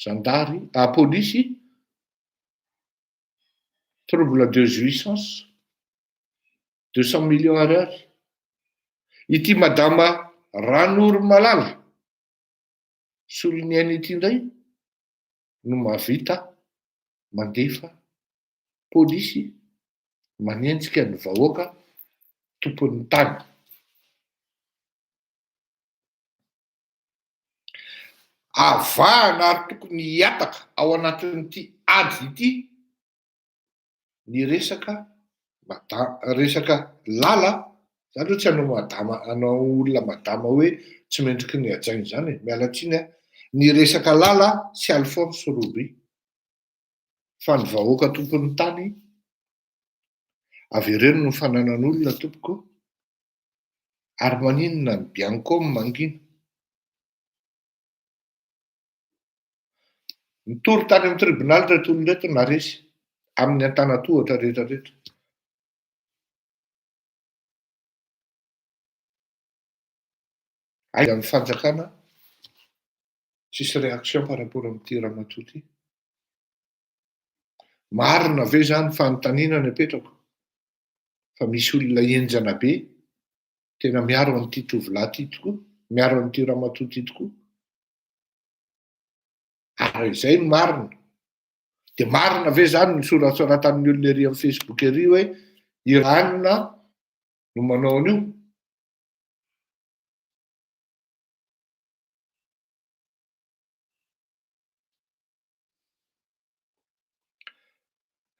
zandary polisy trouble de jouissance 200 millions ariary. Ity madama Ranoro Malala soloniany ity indray no mahavita mandefa polisy manenjika ny vahoaka tompon'ny tany. Avahana ary tokony hiataka ao anatin'ity ady ity ny resaka lala zany hoe tsy anao olona madama hoe tsy mendriky ny ajainy zany mialatsiny ny resaka lala sy Alphonse Roby fa ny vahoaka tompon'ny tany avereno ny fananan'olona tompoko ary maninona ny bianco mangina nitory tany amin'ny tribunal reto olona reto naresy amin'ny antanatohatra rehetrarehetra. Amin'ny fanjakana tsisy réaction par rapport amin'ity Ramatoa ity. Marina ve zany fanontaniana ny apetrako fa misy olona enjana be tena miaro amin'ity tovolahy ity tokoa, miaro amin'ity Ramatoa ity tokoa. Ary izay ny marina. Dia marina ve zany ny soratsoratan'ny olona ery amin'ny Facebook ery hoe Iranina no manao an'io?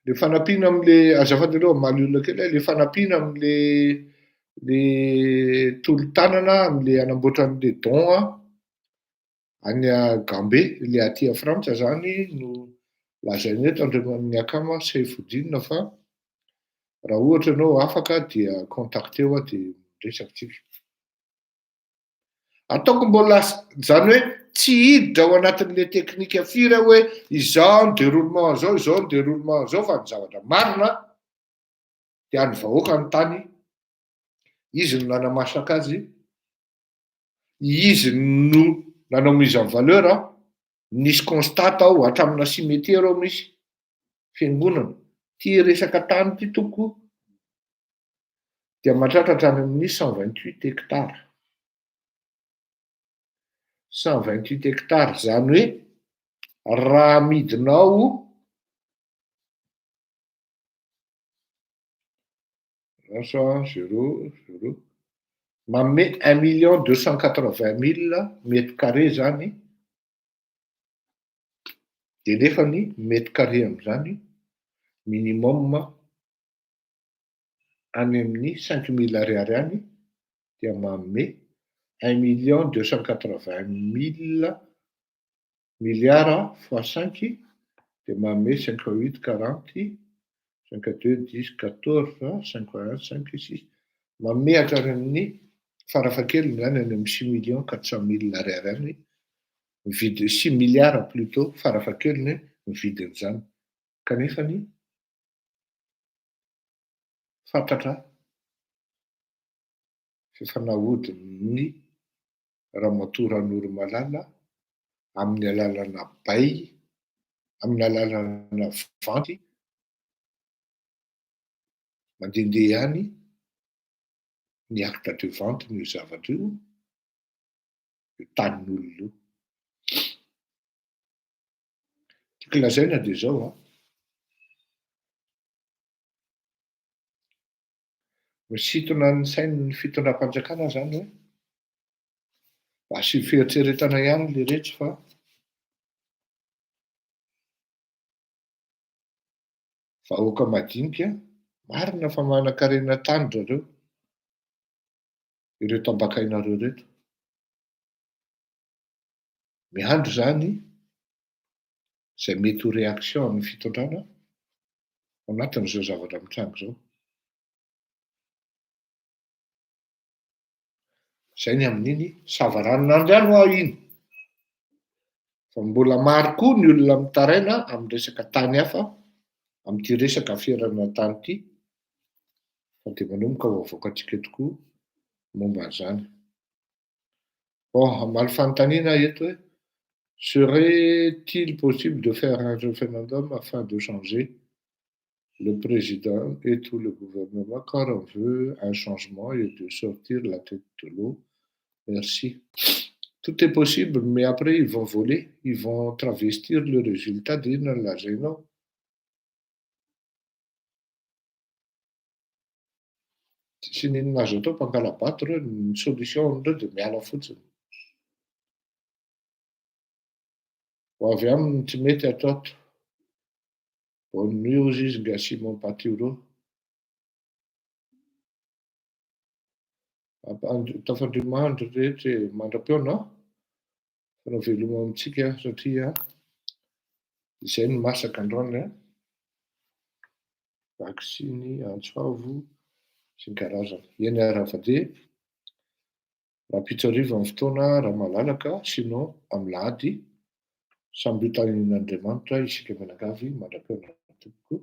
Le fanampiana amin'le azafady aloha maly olona kely le fanampiana amin'le tolo-tanana amin'le anamboatran'le don any Gambé le aty a Frantsa zany no lazainy eto Andriaman'ny akama Saifuddin fa raha ohatra ianao afaka dia contacteo dia resakytsika. Ataoko mbola zany hoe tsy hiditra ao anatin'le teknika firy hoe izao ny déroulement zao, izao ny déroulement zao fa ny zavatra marina dia ny vahoaka ny tany izy no nanamasaka azy, izy no nanao mise en valeur nisy constat ao hatramina cimetière ao misy fiangonana ty resaka tany ty toko dia mahatratra any amin'ny 128 hectares. 128 hectares zany hoe raha midinao François, 0, 0. Manome 1 280 000 mètres carré zany, dia nefany mètre carré amin'izany minimum any amin'ny 5 000 ariary any dia manome 1 280 000 milliards fois 5 dia manome 58 40 52 10 14 51 56 manome hatrany amin'ny farafahakeliny zany any amin'ny 6 400 000 ariary any mividy 6 milliards plutôt farafahakeliny mividin'izany kanefany fantatra fifanahodiny ramatoa Noromalala amin'ny alalana bay, amin'ny alalana vanty mandehandeha ihany ny acte de vente ny zavatra io tanin'olona io. Tiako lazaina dia zao misintona ny sain'ny fitondram-panjakana zany hoe asy fieritreretana ihany le rehetra fa vahoaka madinika marina fa manan-karena tany zareo ireo tambakainareo reto. Miandro zany izay mety ho réaction amin'ny fitondrana ao anatin'izao zavatra mitrango zao. Zay ny amin'iny savaranon'andro ihany ho iny. Fa mbola maro koa ny olona mitaraina amin'ny resaka tany hafa amin'ity resaka fiherana tany ity fa dia manomboka ho avoakantsika tokoa momba an'izany. Bon, hamaly fanontaniana eto hoe serait-il possible de faire un référendum afin de changer le président et tout le gouvernement car on veut un changement et de sortir la tête de l'eau. Merci. Tout est possible, mais après ils vont voler, ils vont travestir le résultat d'une lazainao. Tsy ninona azo atao mpangalabato reo ny solution amindreo dia miala fotsiny. Ho avy aminy tsy mety ataoto. Bonne nuit aux juges nga Simon Patiro. Tafandrimandry rehetra mandram-peona fanao veloma amintsika satria izay ny masaka androany vaksiny antsoavo sy ny karazany. Eny Aravadia raha pitsarivo amin'ny fotoana raha malalaka sinon amin'ny lahady samby io tanin'Andriamanitra isika mianakavy mandram-peona tompoko.